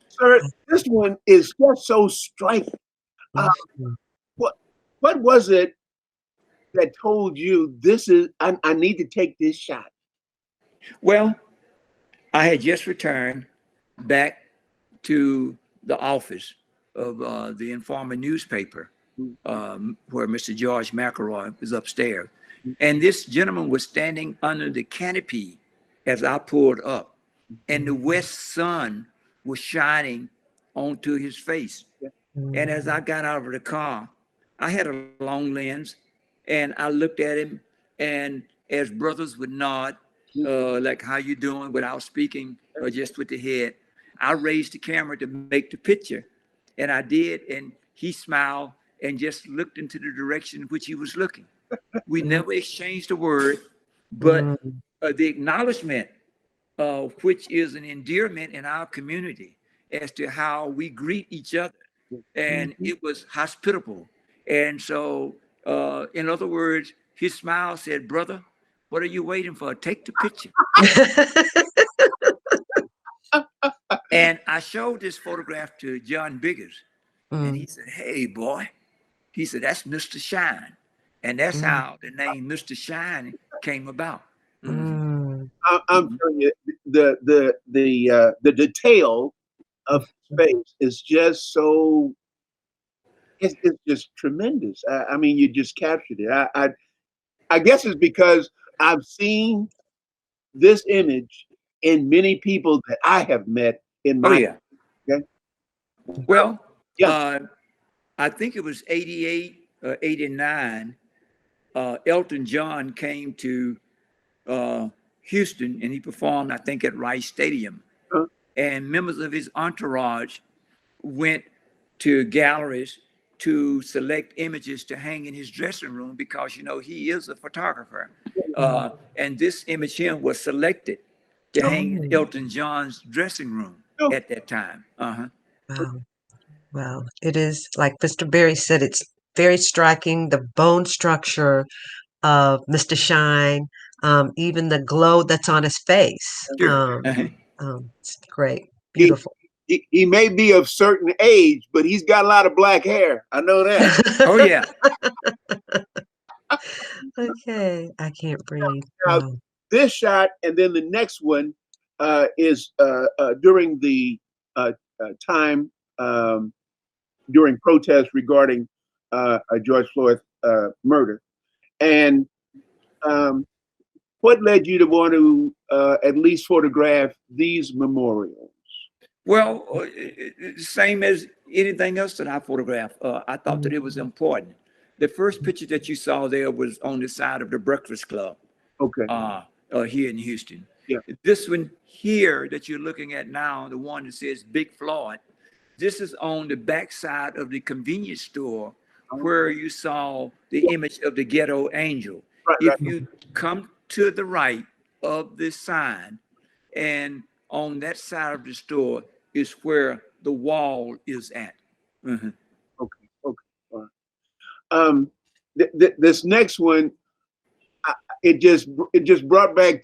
Sir, this one is just so striking. What was it that told you I need to take this shot? Well, I had just returned back to the office of the Informer newspaper, where Mr. George McElroy was upstairs. And this gentleman was standing under the canopy as I pulled up, and the west sun was shining onto his face. And as I got out of the car, I had a long lens, and I looked at him, and as brothers would nod, like how you doing, without speaking or just with the head, I raised the camera to make the picture, and I did, and he smiled and just looked into the direction in which he was looking. We never exchanged a word, but the acknowledgement, which is an endearment in our community as to how we greet each other, and it was hospitable. And so, in other words, his smile said, "Brother, what are you waiting for? Take the picture." And I showed this photograph to John Biggers, and he said, "Hey, boy," he said, "that's Mr. Shine." And that's how the name Mr. Shine came about. I'm telling you, the detail of space is just so, it's just tremendous. I mean, you just captured it. I guess it's because I've seen this image in many people that I have met in my. Oh, yeah. Okay? Well, Yeah. I think it was 88, 89. Elton John came to Houston, and he performed, I think, at Rice Stadium. And members of his entourage went to galleries to select images to hang in his dressing room because, you know, he is a photographer. And this image here was selected to hang in Elton John's dressing room at that time. Wow. Wow. It is, like Mr. Berry said, it's very striking. The bone structure of Mr. Shine, even the glow that's on his face. Sure. It's great. He, Beautiful. he may be of certain age, but he's got a lot of black hair. I know that. Oh, yeah. Okay. I can't breathe. Now, Wow. this shot and then the next one is during the time during protests regarding George Floyd's murder. And what led you to want to at least photograph these memorials? Well, same as anything else that I photographed. I thought that it was important. The first picture that you saw there was on the side of the Breakfast Club. Okay. Here in Houston. Yeah. This one here that you're looking at now, the one that says Big Floyd, this is on the backside of the convenience store where you saw the image of the ghetto angel. If you come to the right of this sign, and on that side of the store is where the wall is at. Okay. All right. This next one, it just brought back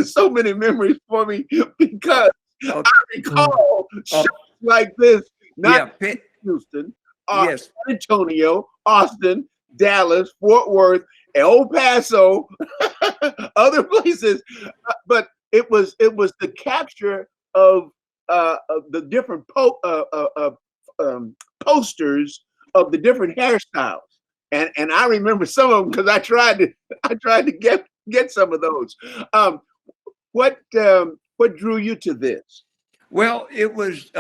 so many memories for me because I recall shows like this, not in Houston, Yes. San Antonio, Austin, Dallas, Fort Worth, El Paso, other places, but it was the capture of the different posters of the different hairstyles. And I remember some of them because I tried to get some of those. What drew you to this? Well, it was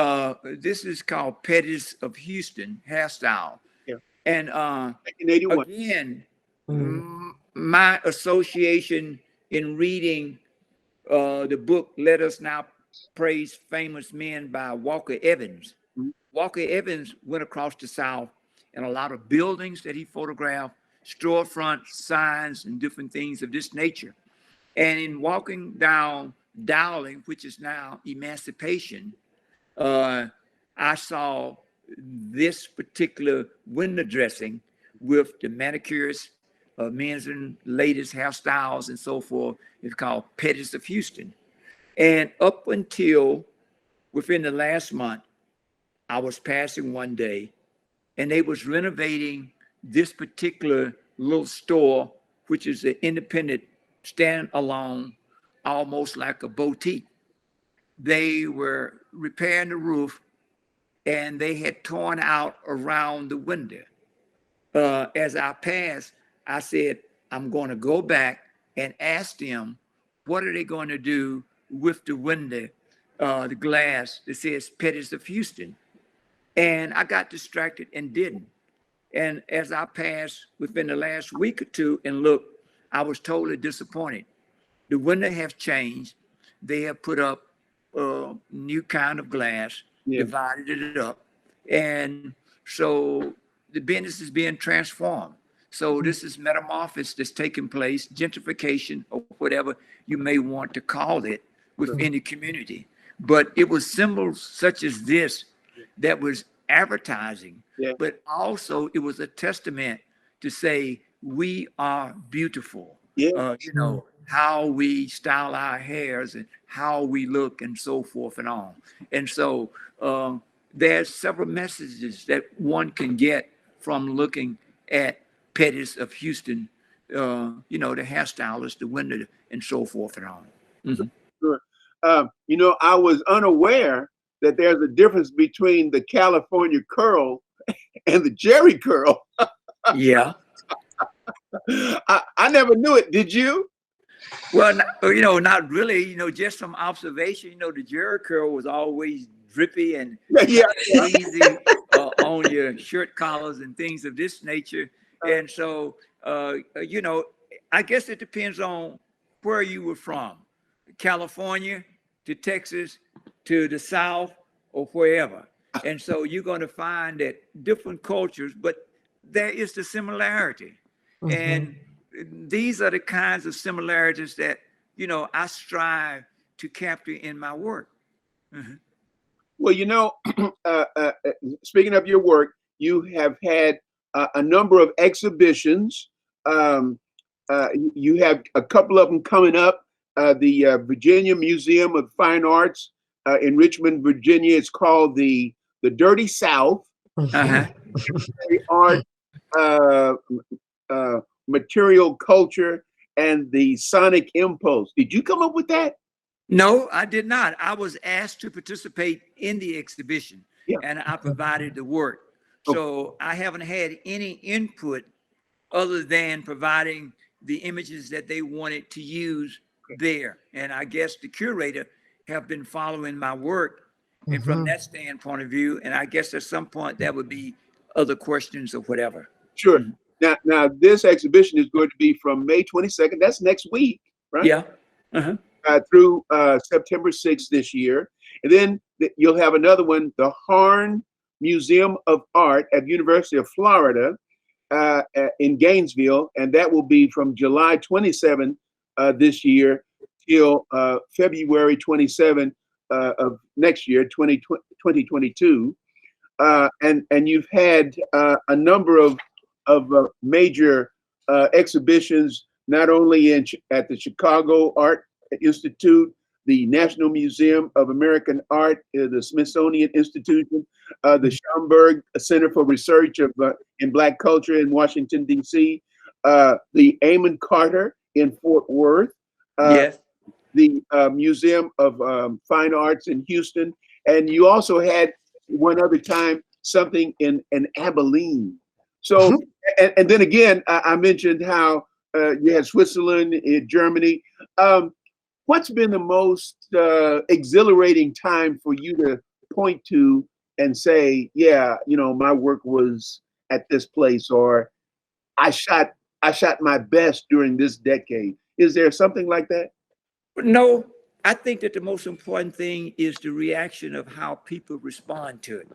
this is called Pettis of Houston hairstyle. Yeah. And 1981. again, my association in reading the book Let Us Now Praise Famous Men by Walker Evans. Walker Evans went across the South, and a lot of buildings that he photographed storefront signs and different things of this nature. And in walking down Dowling, which is now Emancipation, I saw this particular window dressing with the manicures, men's and ladies' hairstyles and so forth. It's called Pettis of Houston. And up until within the last month, I was passing one day and they was renovating this particular little store, which is an independent stand-alone, almost like a boutique. They were repairing the roof and they had torn out around the window. As I passed, I said, I'm going to go back and ask them, what are they going to do with the window, the glass that says Pettis of Houston? And I got distracted and didn't. And as I passed within the last week or two and looked, I was totally disappointed. The window has changed. They have put up a new kind of glass, divided it up. And so the business is being transformed. So this is metamorphosis that's taking place, gentrification or whatever you may want to call it within the community. But it was symbols such as this that was advertising, but also it was a testament to say we are beautiful. You know, how we style our hairs and how we look and so forth and on. And so there's several messages that one can get from looking at Pettis of Houston, you know, the hairstylist, the window, and so forth and on. Mm-hmm. Sure. You know, I was unaware that there's a difference between the California curl and the Jerry curl. Yeah. I never knew it. Did you? Well, you know, not really. You know, just some observation. You know, the Jerry curl was always drippy and easy on your shirt collars and things of this nature. And so, you know, I guess it depends on where you were from, California to Texas to the South or wherever. And so you're going to find that different cultures, but there is the similarity. Mm-hmm. And these are the kinds of similarities that, you know, I strive to capture in my work. Mm-hmm. Well, you know, speaking of your work, you have had a number of exhibitions. You have a couple of them coming up. The Virginia Museum of Fine Arts in Richmond, Virginia. It's called the Dirty South. Uh-huh. Art, material culture, and the sonic impulse. Did you come up with that? No, I did not. I was asked to participate in the exhibition, and I provided the work. So I haven't had any input other than providing the images that they wanted to use there. And I guess the curator have been following my work, and from that standpoint of view, and I guess at some point there would be other questions or whatever. Sure. Now this exhibition is going to be from May 22nd. That's next week, right? Yeah. Uh-huh. Through September 6th this year. And then you'll have another one, the Harn Museum of Art at University of Florida in Gainesville. And that will be from July 27 this year till February 27 of next year, 2022. And you've had a number of major exhibitions, not only at the Chicago Art Institute, the National Museum of American Art, the Smithsonian Institution, the Schomburg Center for Research in Black Culture in Washington, D.C., the Amon Carter in Fort Worth, the Museum of Fine Arts in Houston, and you also had one other time something in Abilene. So, and then again, I mentioned how you had Switzerland, Germany. What's been the most exhilarating time for you to point to and say, yeah, you know, my work was at this place, or I shot my best during this decade? Is there something like that? No, I think that the most important thing is the reaction of how people respond to it.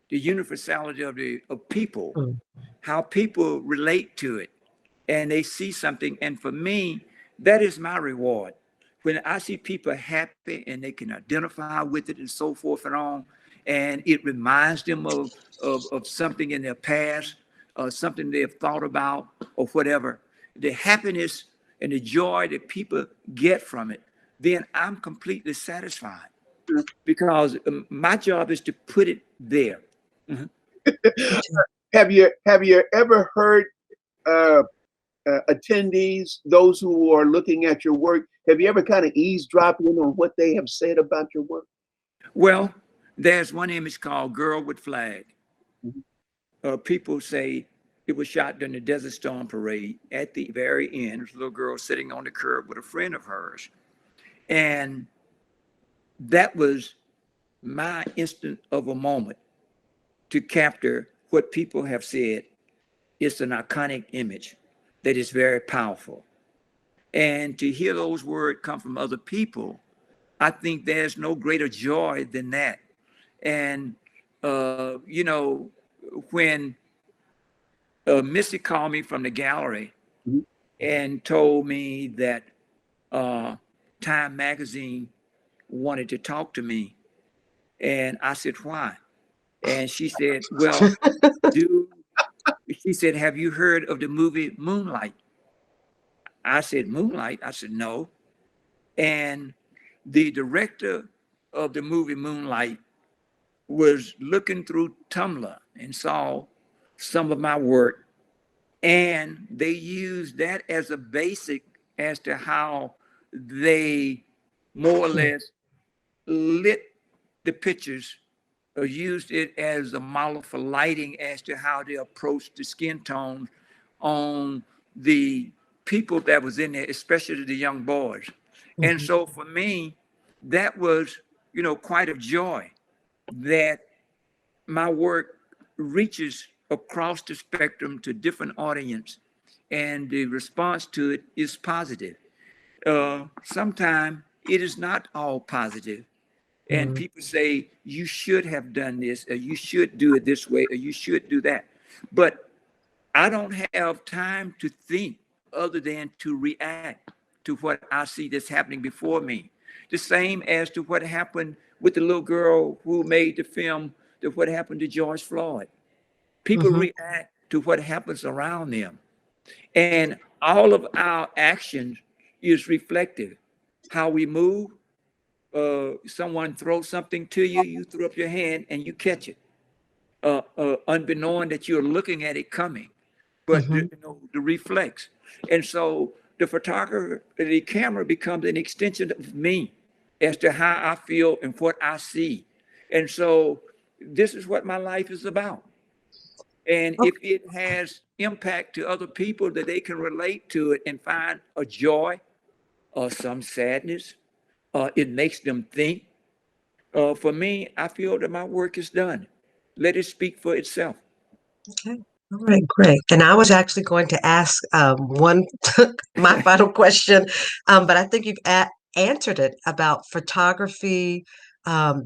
The universality of people, how people relate to it. and they see something. And for me, that is my reward. When I see people happy and they can identify with it and so forth and on, and it reminds them of something in their past, something they have thought about or whatever, the happiness and the joy that people get from it, then I'm completely satisfied because my job is to put it there. Mhm. Have you ever heard uh, attendees, those who are looking at your work, have you ever kind of eavesdropped in on what they have said about your work? Well, there's one image called Girl with Flag. Mhm. People say it was shot during the Desert Storm Parade. At the very end, there's a little girl sitting on the curb with a friend of hers. And that was my instant of a moment to capture what people have said. It's an iconic image that is very powerful. And to hear those words come from other people, I think there's no greater joy than that. And, when Missy called me from the gallery Mhm. and told me that uh, Time Magazine wanted to talk to me, and I said, why? And she said, well, dude, she said, have you heard of the movie Moonlight? I said, Moonlight? I said, no. And the director of the movie Moonlight was looking through Tumblr and saw some of my work, and they used that as a basic as to how they more or less lit the pictures or used it as a model for lighting as to how they approached the skin tone on the people that was in there, especially the young boys. And Mhm. so for me, that was, quite a joy that my work reaches across the spectrum to different audience, and the response to it is positive. Sometimes it is not all positive, and Mhm. people say you should have done this, or you should do it this way, or you should do that. But I don't have time to think other than to react to what I see that's happening before me. The same as to what happened with the little girl who made the film, to what happened to George Floyd. People Mhm. react to what happens around them. And all of our actions is reflective. How we move, someone throws something to you, you throw up your hand and you catch it, unbeknown that you're looking at it coming, but Mhm. the reflex. And so the photographer, the camera becomes an extension of me as to how I feel and what I see. And so this is what my life is about. And if it has impact to other people that they can relate to it and find a joy or some sadness, it makes them think. For me, I feel that my work is done. Let it speak for itself. Okay. All right, great. And I was actually going to ask one, my final question, but I think you've answered it about photography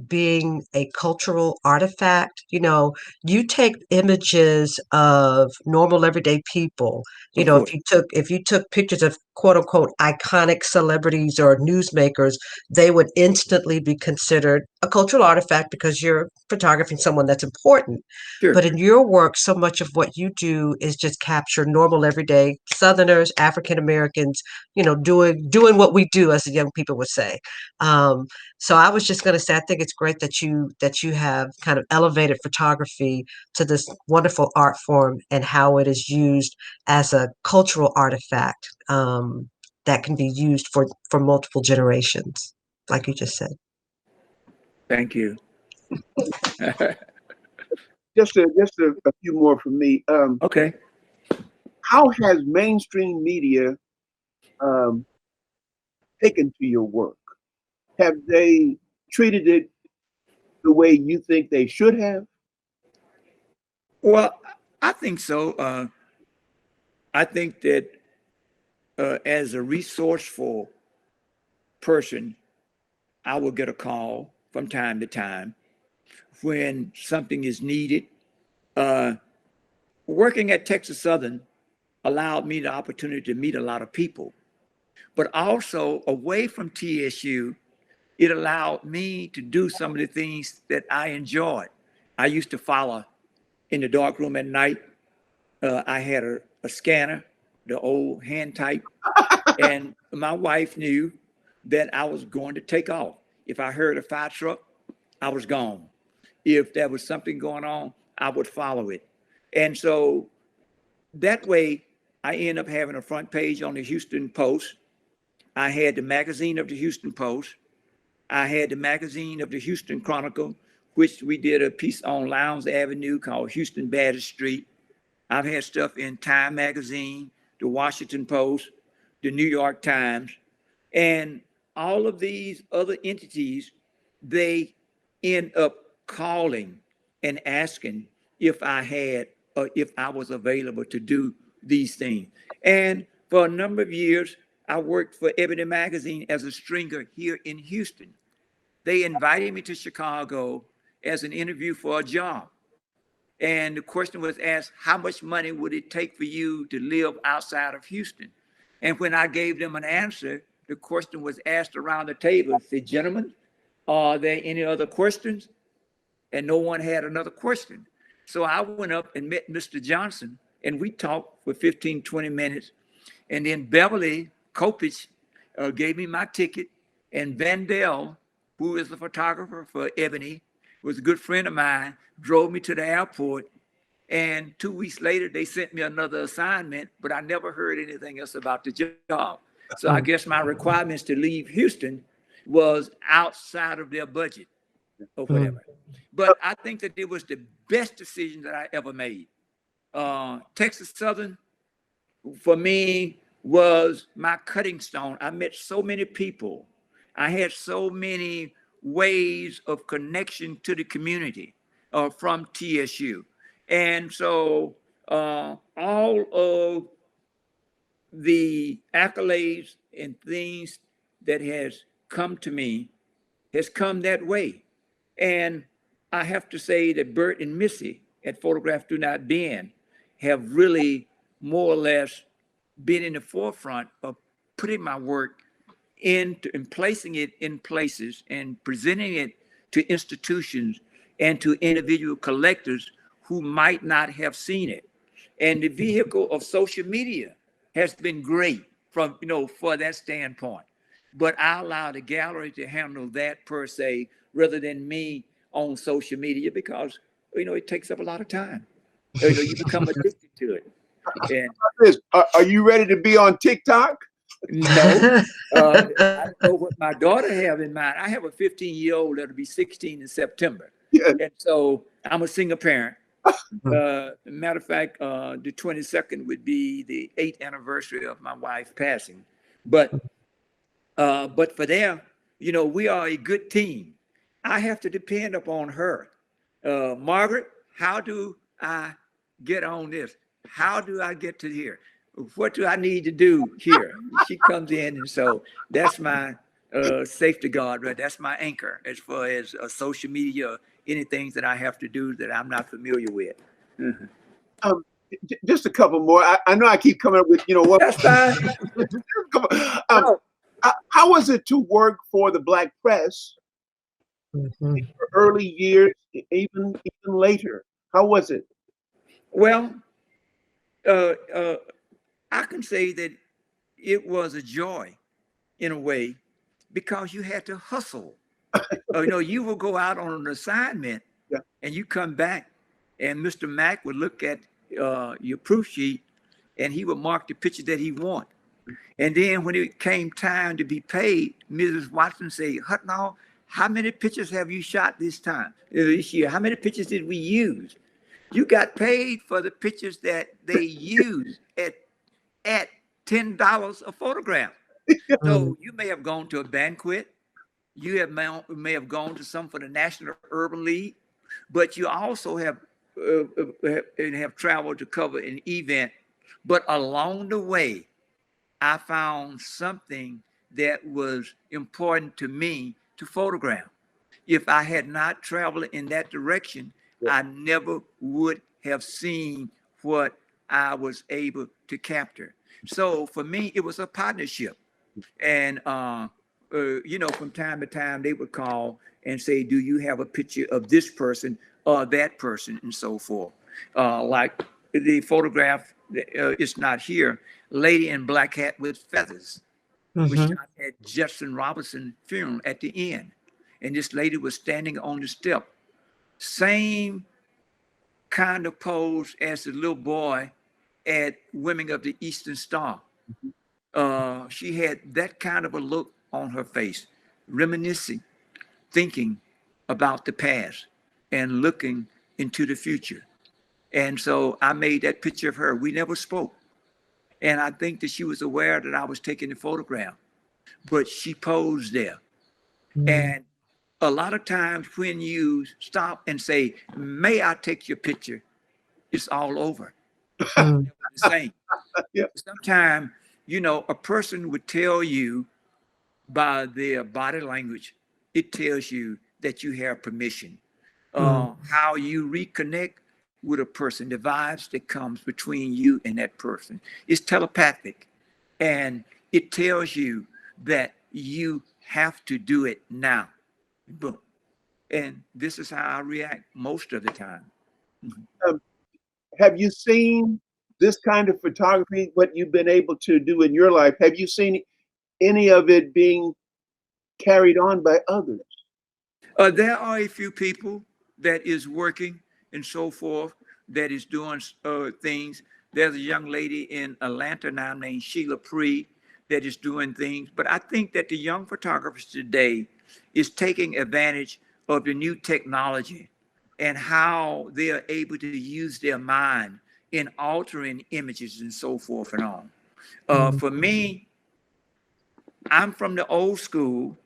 being a cultural artifact. You take images of normal everyday people. Of If course. you took pictures of quote unquote iconic celebrities or newsmakers, they would instantly be considered a cultural artifact because you're photographing someone that's important. Sure. But in your work, so much of what you do is just capture normal, everyday Southerners, African Americans, doing what we do, as the young people would say. Um, so I was just going to say, I think it's great that you have kind of elevated photography to this wonderful art form and how it is used as a cultural artifact that can be used for multiple generations, like you just said. Thank you. Just a few more from me. Okay. How has mainstream media um, taken to your work? Have they treated it the way you think they should have? Well, I think so. I think that as a resourceful person, I will get a call from time to time when something is needed. Uh, Working at Texas Southern, allowed me the opportunity to meet a lot of people. But also away from TSU, it allowed me to do some of the things that I enjoyed. I used to follow in the dark room at night. I had a scanner, the old hand type, and my wife knew that I was going to take off. If I heard a fire truck, I was gone. If there was something going on, I would follow it. And so that way, I ended up having a front page on the Houston Post. I had the magazine of the Houston Post. I had the magazine of the Houston Chronicle, which we did a piece on Lowndes Avenue called Houston Bader Street. I've had stuff in Time Magazine, the Washington Post, the New York Times, and all of these other entities, they end up calling and asking if I had or if I was available to do these things. And for a number of years, I worked for Ebony Magazine as a stringer here in Houston. They invited me to Chicago as an interview for a job. And the question was asked, how much money would it take for you to live outside of Houston? And when I gave them an answer, the question was asked around the table. Said, gentlemen, are there any other questions? And no one had another question. So I went up and met Mr. Johnson, and we talked for 15, 20 minutes. And then Beverly Kopich gave me my ticket, and Vandell, who is the photographer for Ebony, was a good friend of mine, drove me to the airport. And 2 weeks later, they sent me another assignment, but I never heard anything else about the job. So I guess my requirements to leave Houston was outside of their budget or whatever. But I think that it was the best decision that I ever made. Texas Southern, for me, was my cutting stone. I met so many people. I had so many ways of connection to the community from TSU. And so all of the accolades and things that has come to me has come that way. And I have to say that Bert and Missy at Photograph Do Not Bend have really more or less been in the forefront of putting my work into and placing it in places and presenting it to institutions and to individual collectors who might not have seen it. And the vehicle of social media has been great from, for that standpoint. But I allow the gallery to handle that per se, rather than me on social media, because, it takes up a lot of time. You become addicted to it. And are you ready to be on TikTok? no, I know what my daughter have in mind. I have a 15-year-old that'll be 16 in September. Yeah. And so I'm a single parent. Matter of fact, the 22nd would be the 8th anniversary of my wife passing. But for them, we are a good team. I have to depend upon her. Margaret, how do I get on this? How do I get to here? What do I need to do here? She comes in, and so that's my safety guard, right? That's my anchor as far as social media, anything that I have to do that I'm not familiar with. Mm-hmm. Just a couple more. I know I keep coming up with, what. That's fine. How was it to work for the Black press in your early years, even later? How was it? Well, I can say that it was a joy in a way, because you had to hustle. You will go out on an assignment, yeah, and you come back, and Mr. Mack would look at your proof sheet, and he would mark the picture that he want. And then when it came time to be paid, Mrs. Watson said, Hudnall, how many pictures have you shot this year? How many pictures did we use? You got paid for the pictures that they used at $10 a photograph. So you may have gone to a banquet. You may have gone to some for the National Urban League, but you also have traveled to cover an event. But along the way, I found something that was important to me to photograph. If I had not traveled in that direction, I never would have seen what I was able to capture. So for me, it was a partnership. And, from time to time, they would call and say, do you have a picture of this person or that person, and so forth. Like the photograph, it's not here, Lady in Black Hat with Feathers, was Mm-hmm. shot at Jefferson Robinson funeral at the end. And this lady was standing on the step. Same kind of pose as the little boy at Women of the Eastern Star. She had that kind of a look on her face, reminiscing, thinking about the past and looking into the future. And so I made that picture of her. We never spoke. And I think that she was aware that I was taking the photograph, but she posed there. Mm-hmm. And a lot of times when you stop and say, may I take your picture? It's all over. Mm-hmm. The same. Yeah. Sometimes, a person would tell you by their body language, it tells you that you have permission. How you reconnect with a person, the vibes that comes between you and that person is telepathic. And it tells you that you have to do it now. Boom. And this is how I react most of the time. Um, have you seen this kind of photography, what you've been able to do in your life? Have you seen any of it being carried on by others? There are a few people that is working and so forth that is doing things. There's a young lady in Atlanta now named Sheila Pree that is doing things. But I think that the young photographers today is taking advantage of the new technology and how they are able to use their mind in altering images and so forth and on. For me, I'm from the old school.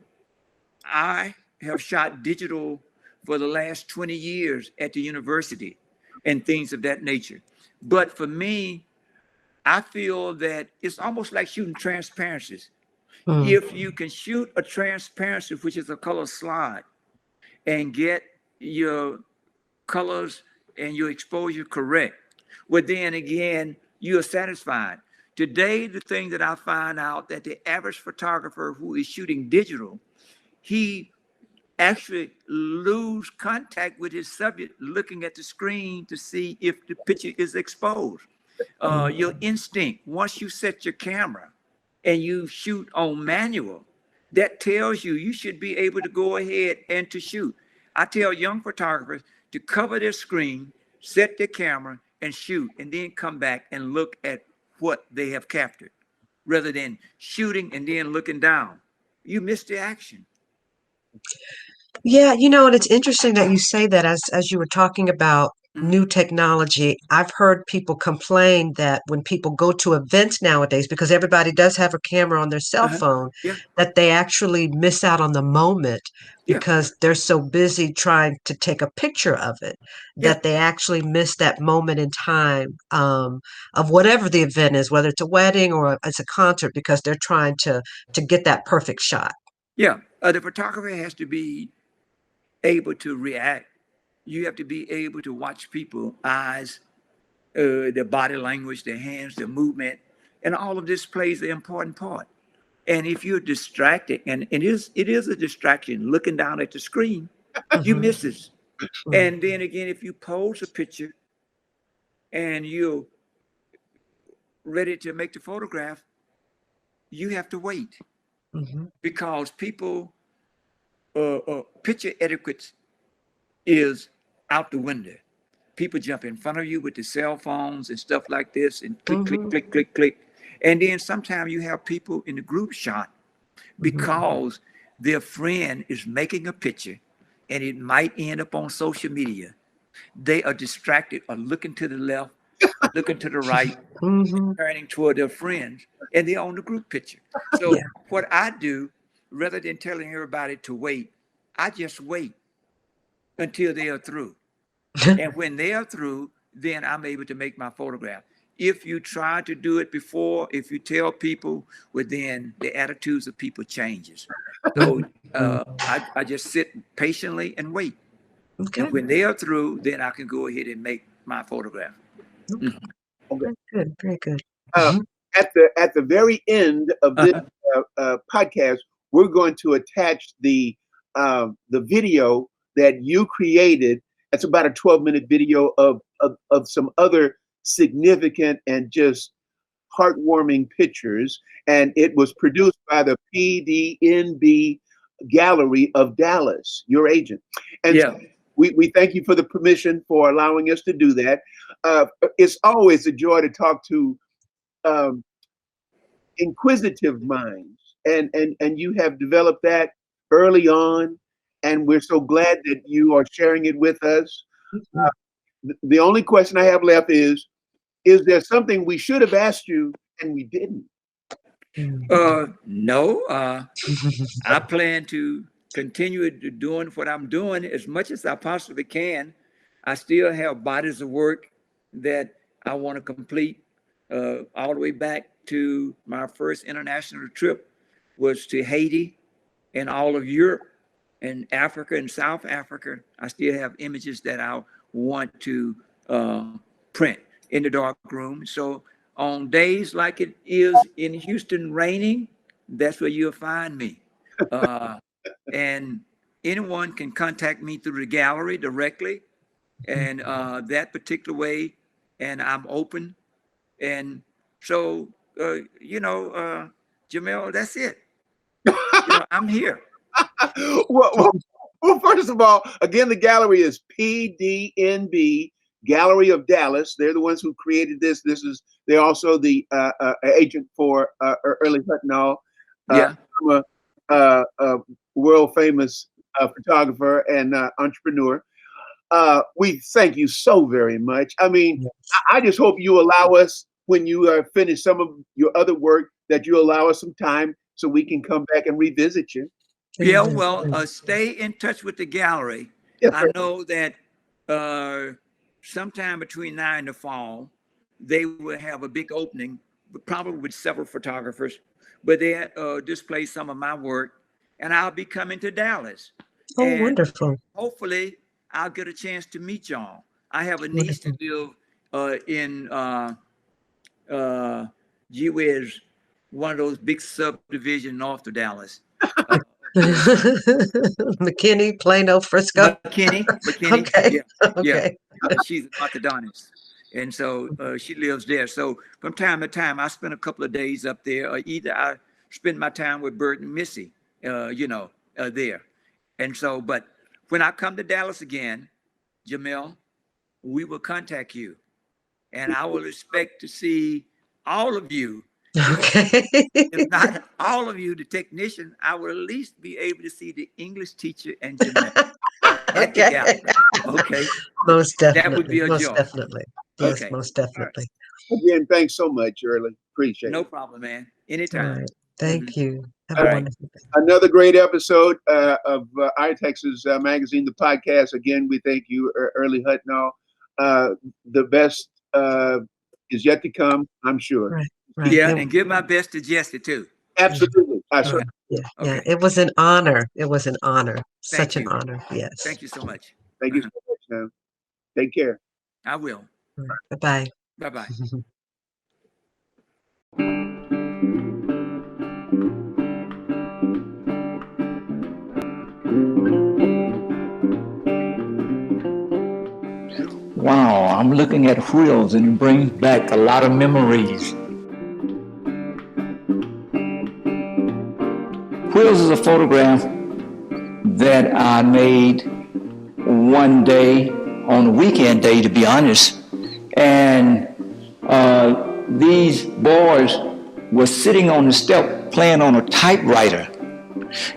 I have shot digital for the last 20 years at the university and things of that nature. But for me, I feel that it's almost like shooting transparencies. If you can shoot a transparency, which is a color slide, and get your colors and your exposure correct, well, then again, you are satisfied. Today, the thing that I find out that the average photographer who is shooting digital, he actually lose contact with his subject looking at the screen to see if the picture is exposed. Your instinct, once you set your camera and you shoot on manual, that tells you you should be able to go ahead and to shoot. I tell young photographers to cover their screen, set their camera and shoot, and then come back and look at what they have captured rather than shooting and then looking down. You miss the action. Yeah, and it's interesting that you say that as you were talking about Mhm. new technology. I've heard people complain that when people go to events nowadays, because everybody does have a camera on their cell Uh-huh. phone, Yeah, that they actually miss out on the moment yeah, because they're so busy trying to take a picture of it, yeah, that they actually miss that moment in time of whatever the event is, whether it's a wedding or it's a concert, because they're trying to get that perfect shot. yeah. The photographer has to be able to react. You have to be able to watch people, eyes, their body language, their hands, their movement, and all of this plays an important part. And if you're distracted, and it is a distraction, looking down at the screen, you Hmm. miss it. And then again, if you pose a picture and you're ready to make the photograph, you have to wait Hmm. because people picture etiquette is out the window. People jump in front of you with the cell phones and stuff like this and click, click, Hmm. click, click, click. And then sometimes you have people in the group shot Hmm. because their friend is making a picture and it might end up on social media. They are distracted or looking to the left, looking to the right, Hmm. turning toward their friends, and they're on the group picture. So Yeah. what I do, rather than telling everybody to wait, I just wait until they are through. And when they are through, then I'm able to make my photograph. If you try to do it before, if you tell people, well, then the attitudes of people changes. So I just sit patiently and wait. And Okay. when they are through, then I can go ahead and make my photograph. Okay. Mhm. Okay. Very good. Very good. Uh, at the very end of this podcast, we're going to attach the video that you created. It's about a 12-minute video of some other significant and just heartwarming pictures, and it was produced by the PDNB Gallery of Dallas, your agent. And Yeah. so we thank you for the permission for allowing us to do that. It's always a joy to talk to um, inquisitive minds, and you have developed that early on, and we're so glad that you are sharing it with us. The only question I have left is there something we should have asked you and we didn't? No. I plan to continue doing what I'm doing as much as I possibly can. I still have bodies of work that I want to complete. All the way back to my first international trip was to Haiti and all of Europe and Africa and South Africa. I still have images that I want to print in the dark room. So on days like it is in Houston raining, that's where you'll find me. And anyone can contact me through the gallery directly and that particular way. And I'm open. And so, Jamel, that's it. I'm here. Well, first of all, again, the gallery is PDNB Gallery of Dallas. They're the ones who created this. They're also the agent for Earlie Hudnall. Yeah. I'm a world famous photographer and entrepreneur. We thank you so very much. I mean, I just hope you allow us, when you finish some of your other work, that you allow us some time so we can come back and revisit you. Yeah, well, stay in touch with the gallery. Yes, I know that sometime between now and the fall, they will have a big opening, probably with several photographers, but they display some of my work, and I'll be coming to Dallas. Oh, And wonderful. hopefully, I'll get a chance to meet y'all. I have a niece that live in gee whiz, one of those big subdivisions north of Dallas. McKinney, Plano, Frisco. McKinney. Okay. Yeah. She's an orthodontist. And so she lives there. So from time to time, I spend a couple of days up there, or either I spend my time with Bert and Missy, there. And so, but when I come to Dallas again, Jamel, we will contact you. And I will expect to see all of you. Okay. If not all of you, the technician, I will at least be able to see the English teacher and Jamel. Okay. Okay. Most definitely. That would be a most joy. Definitely. Yes, Okay. most definitely. Again, thanks so much, Earlie. Appreciate it. No problem, man. All Anytime. right. Thank you. Have All a right. wonderful day. Another great episode of iTexas Magazine, the podcast. Again, we thank you, Earlie Hudnall. The best is yet to come, I'm sure. Right. Right. Yeah, and give my best to Jesse too. Absolutely. Yeah. Okay. It was an honor. It was an honor. Thank Such an you. honor. Yes. Thank you so much. Thank you so much, now. Take care. I will. Bye-bye. Bye-bye. Wow, I'm looking at wheels and it brings back a lot of memories. Wheels is a photograph that I made one day, on a weekend day to be honest, and these boys were sitting on the step playing on a typewriter.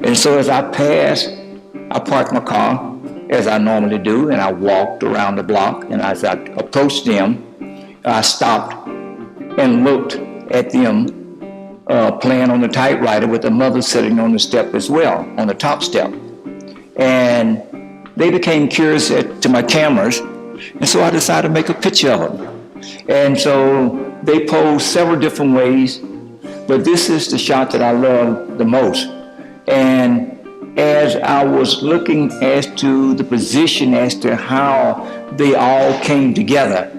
And so as I passed, I parked my car as I normally do, and I walked around the block, and as I approached them, I stopped and looked at them playing on the typewriter with the mother sitting on the step as well, on the top step. And they became curious to my cameras, and so I decided to make a picture of them. And so they posed several different ways, but this is the shot that I love the most. And as I was looking as to the position, as to how they all came together,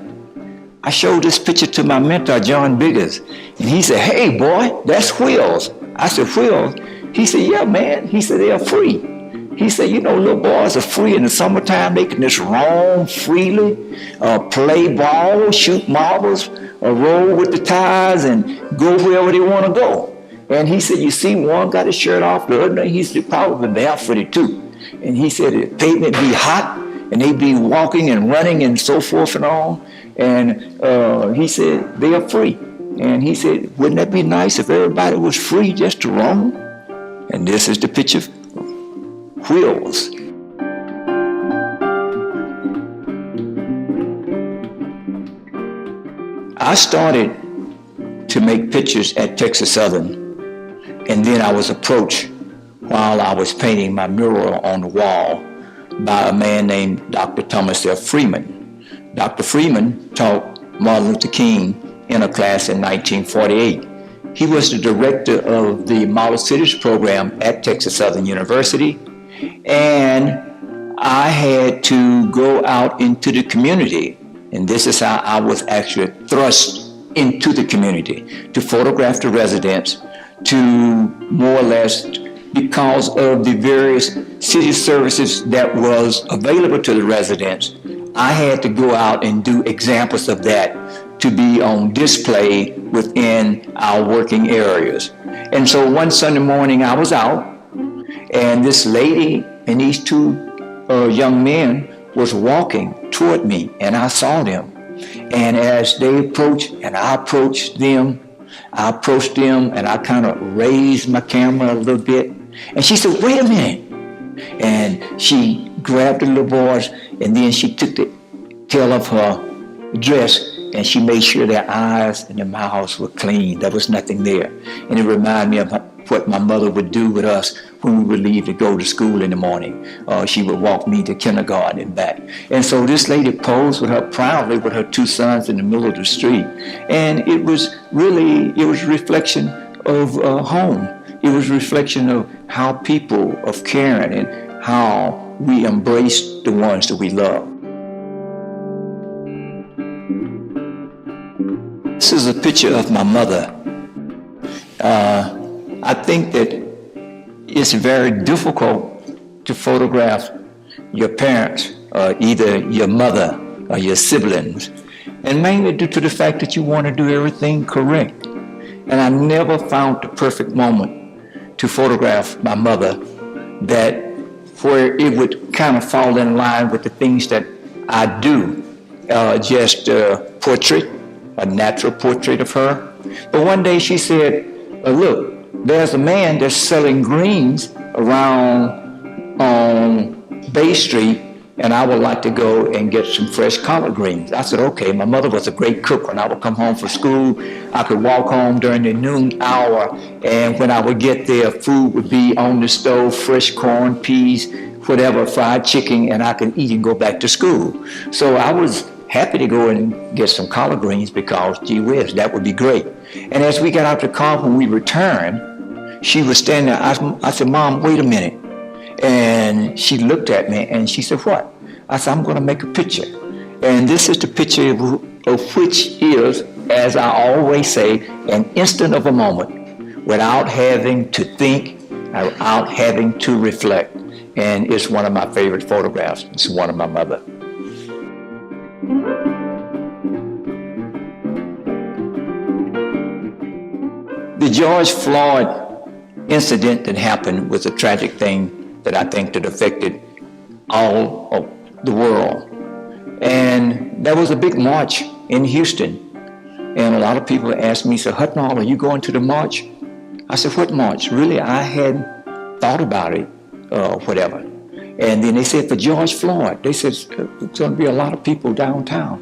I showed this picture to my mentor, John Biggers, and he said, "Hey, boy, that's wheels." I said, "Wheels?" He said, "Yeah, man." He said, "They're free." He said, "You know, little boys are free in the summertime. They can just roam freely, play ball, shoot marbles, roll with the tires, and go wherever they want to go." And he said, "You see, one got his shirt off, the other, he said, probably barefooted too." And he said, the pavement be hot, and they be walking and running and so forth and on. And he said, they are free. And he said, "Wouldn't that be nice if everybody was free just to roam?" And this is the picture of wheels. I started to make pictures at Texas Southern, and then I was approached while I was painting my mural on the wall by a man named Dr. Thomas F. Freeman. Dr. Freeman taught Martin Luther King in a class in 1948. He was the director of the Model Cities program at Texas Southern University, and I had to go out into the community, and this is how I was actually thrust into the community, to photograph the residents, to more or less, because of the various city services that was available to the residents, I had to go out and do examples of that to be on display within our working areas. And so one Sunday morning I was out, and this lady and these two young men was walking toward me, and I saw them. And as they approached and I approached them, and I kind of raised my camera a little bit. And she said, "Wait a minute." And she grabbed the little boys, and then she took the tail of her dress, and she made sure their eyes and their mouths were clean. There was nothing there. And it reminded me of what my mother would do with us when we would leave to go to school in the morning. She would walk me to kindergarten and back. And so this lady posed with her proudly with her two sons in the middle of the street. And it was a reflection of home. It was a reflection of how people of caring and how we embrace the ones that we love. This is a picture of my mother. I think that it's very difficult to photograph your parents, either your mother or your siblings, and mainly due to the fact that you want to do everything correct. And I never found the perfect moment to photograph my mother that where it would kind of fall in line with the things that I do, just a portrait, a natural portrait of her. But one day she said, "Look, there's a man that's selling greens around on Bay Street, and I would like to go and get some fresh collard greens." I said, "Okay." My mother was a great cook. When I would come home from school, I could walk home during the noon hour, and when I would get there, food would be on the stove, fresh corn, peas, whatever, fried chicken, and I could eat and go back to school. So I was happy to go and get some collard greens because, gee whiz, that would be great. And as we got out the car, when we returned, she was standing there. I said, "Mom, wait a minute." And she looked at me and she said, "What?" I said, "I'm going to make a picture." And this is the picture of which is, as I always say, an instant of a moment without having to think, without having to reflect. And it's one of my favorite photographs. It's one of my mother. The George Floyd incident that happened was a tragic thing that I think that affected all of the world. And there was a big march in Houston. And a lot of people asked me, said, "Hudnall, are you going to the march?" I said, "What march?" Really, I hadn't thought about it, whatever. And then they said, "For George Floyd." They said, "It's going to be a lot of people downtown."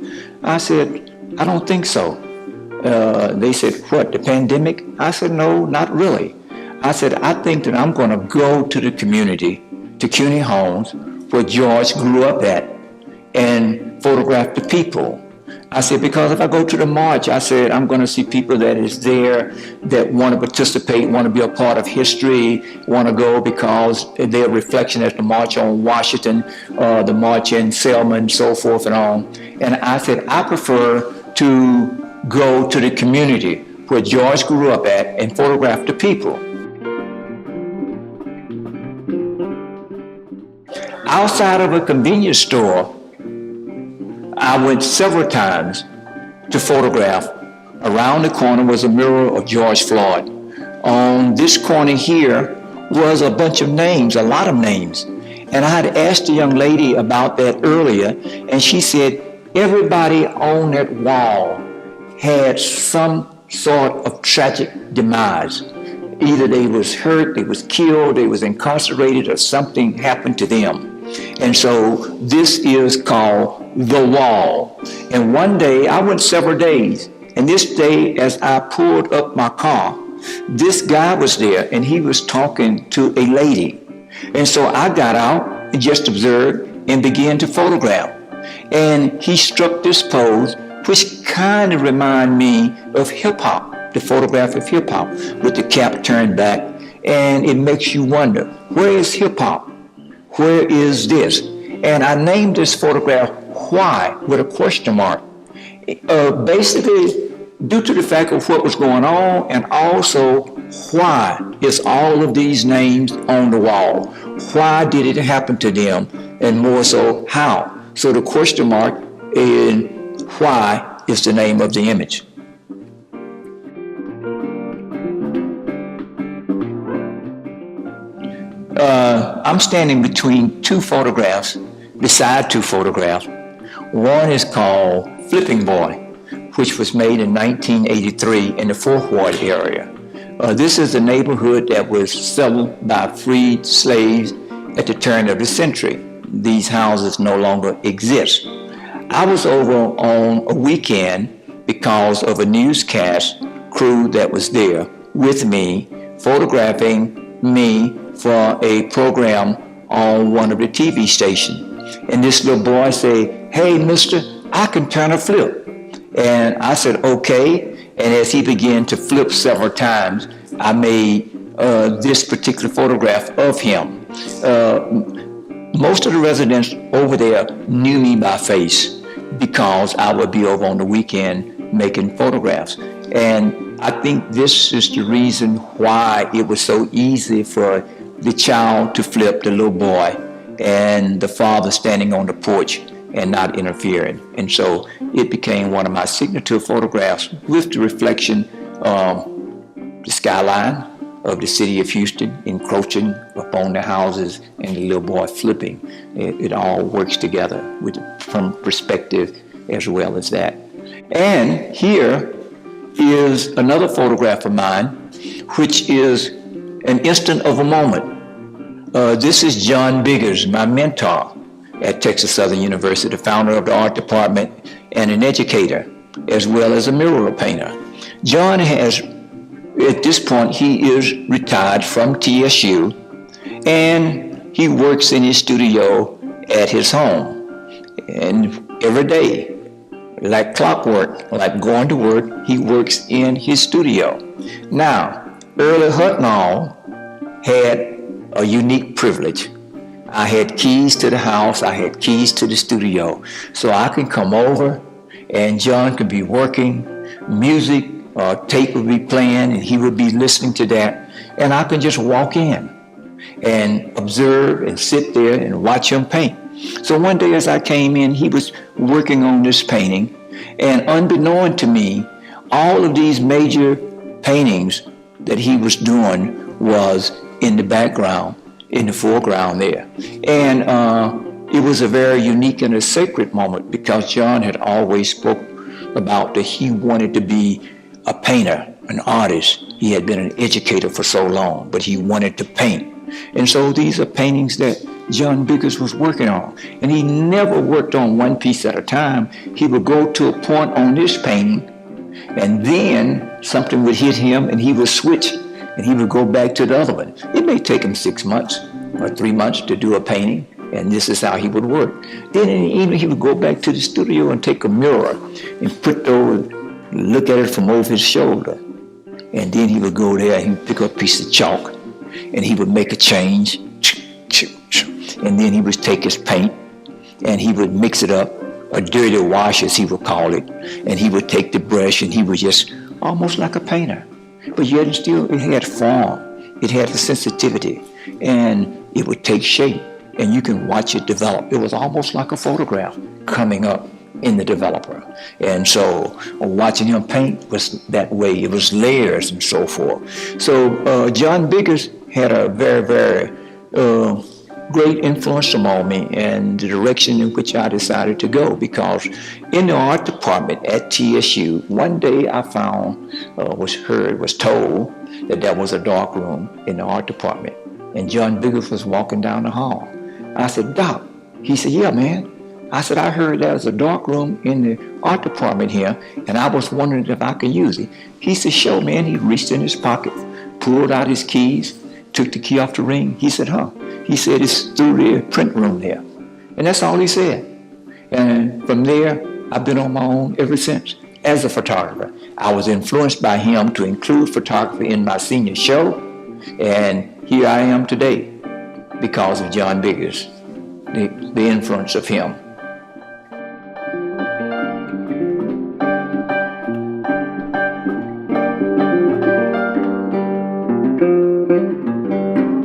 I said, "I don't think so." They said, "What, the pandemic?" I said, "No, not really." I said, "I think that I'm going to go to the community, to CUNY Homes, where George grew up at, and photograph the people." I said, because if I go to the march, I said, I'm going to see people that is there that want to participate, want to be a part of history, want to go because their reflection at the March on Washington, the March in Selma, and so forth and on. And I said, I prefer to go to the community where George grew up at and photograph the people. Outside of a convenience store, I went several times to photograph. Around the corner was a mural of George Floyd. On this corner here was a bunch of names, a lot of names. And I had asked a young lady about that earlier, and she said everybody on that wall had some sort of tragic demise. Either they was hurt, they was killed, they was incarcerated, or something happened to them. And so this is called The Wall. And one day, I went several days, and this day as I pulled up my car, this guy was there and he was talking to a lady. And so I got out and just observed and began to photograph. And he struck this pose, which kind of reminded me of hip hop, the photograph of hip hop with the cap turned back. And it makes you wonder, where is hip hop? Where is this? And I named this photograph Why with a question mark. Basically, due to the fact of what was going on, and also why is all of these names on the wall? Why did it happen to them? And more so, how? So the question mark in why is the name of the image. I'm standing between two photographs, beside two photographs. One is called Flipping Boy, which was made in 1983 in the Fourth Ward area. This is a neighborhood that was settled by freed slaves at the turn of the century. These houses no longer exist. I was over on a weekend because of a newscast crew that was there with me, photographing me for a program on one of the TV stations. And this little boy said, "Hey, mister, I can turn a flip." And I said, "Okay." And as he began to flip several times, I made this particular photograph of him. Most of the residents over there knew me by face because I would be over on the weekend making photographs. And I think this is the reason why it was so easy for the child to flip, the little boy, and the father standing on the porch and not interfering. And so it became one of my signature photographs with the reflection of the skyline of the city of Houston encroaching upon the houses and the little boy flipping. It all works together from perspective as well as that. And here is another photograph of mine, which is an instant of a moment. This is John Biggers, my mentor at Texas Southern University, the founder of the art department and an educator, as well as a mural painter. John has, at this point, he is retired from TSU, and he works in his studio at his home. And every day, like clockwork, like going to work, he works in his studio. Now, Earlie Hudnall had a unique privilege. I had keys to the house, I had keys to the studio, so I can come over and John could be working, music or tape would be playing and he would be listening to that, and I can just walk in and observe and sit there and watch him paint. So one day as I came in, he was working on this painting, and unbeknown to me, all of these major paintings that he was doing was in the background, in the foreground there. And it was a very unique and a sacred moment because John had always spoke about that he wanted to be a painter, an artist. He had been an educator for so long, but he wanted to paint. And so these are paintings that John Biggers was working on. And he never worked on one piece at a time. He would go to a point on this painting, and then something would hit him and he would switch and he would go back to the other one. It may take him 6 months or 3 months to do a painting, and this is how he would work. Then in the evening, he would go back to the studio and take a mirror and look at it from over his shoulder. And then he would go there and he would pick up a piece of chalk and he would make a change. And then he would take his paint and he would mix it up a dirty wash, as he would call it, and he would take the brush and he was just almost like a painter. But yet still it had form, it had the sensitivity, and it would take shape, and you can watch it develop. It was almost like a photograph coming up in the developer. And so watching him paint was that way. It was layers and so forth. So John Biggers had a very, very great influence on me and the direction in which I decided to go, because in the art department at TSU, one day I found, was told that there was a dark room in the art department, and John Biggers was walking down the hall. I said, "Doc." He said, "Yeah, man." I said, "I heard there was a dark room in the art department here, and I was wondering if I could use it." He said, "Sure, man." He reached in his pocket, pulled out his keys, took the key off the ring. He said, "Huh?" He said, "It's through the print room there." And that's all he said. And from there, I've been on my own ever since. As a photographer, I was influenced by him to include photography in my senior show. And here I am today because of John Biggers, the influence of him.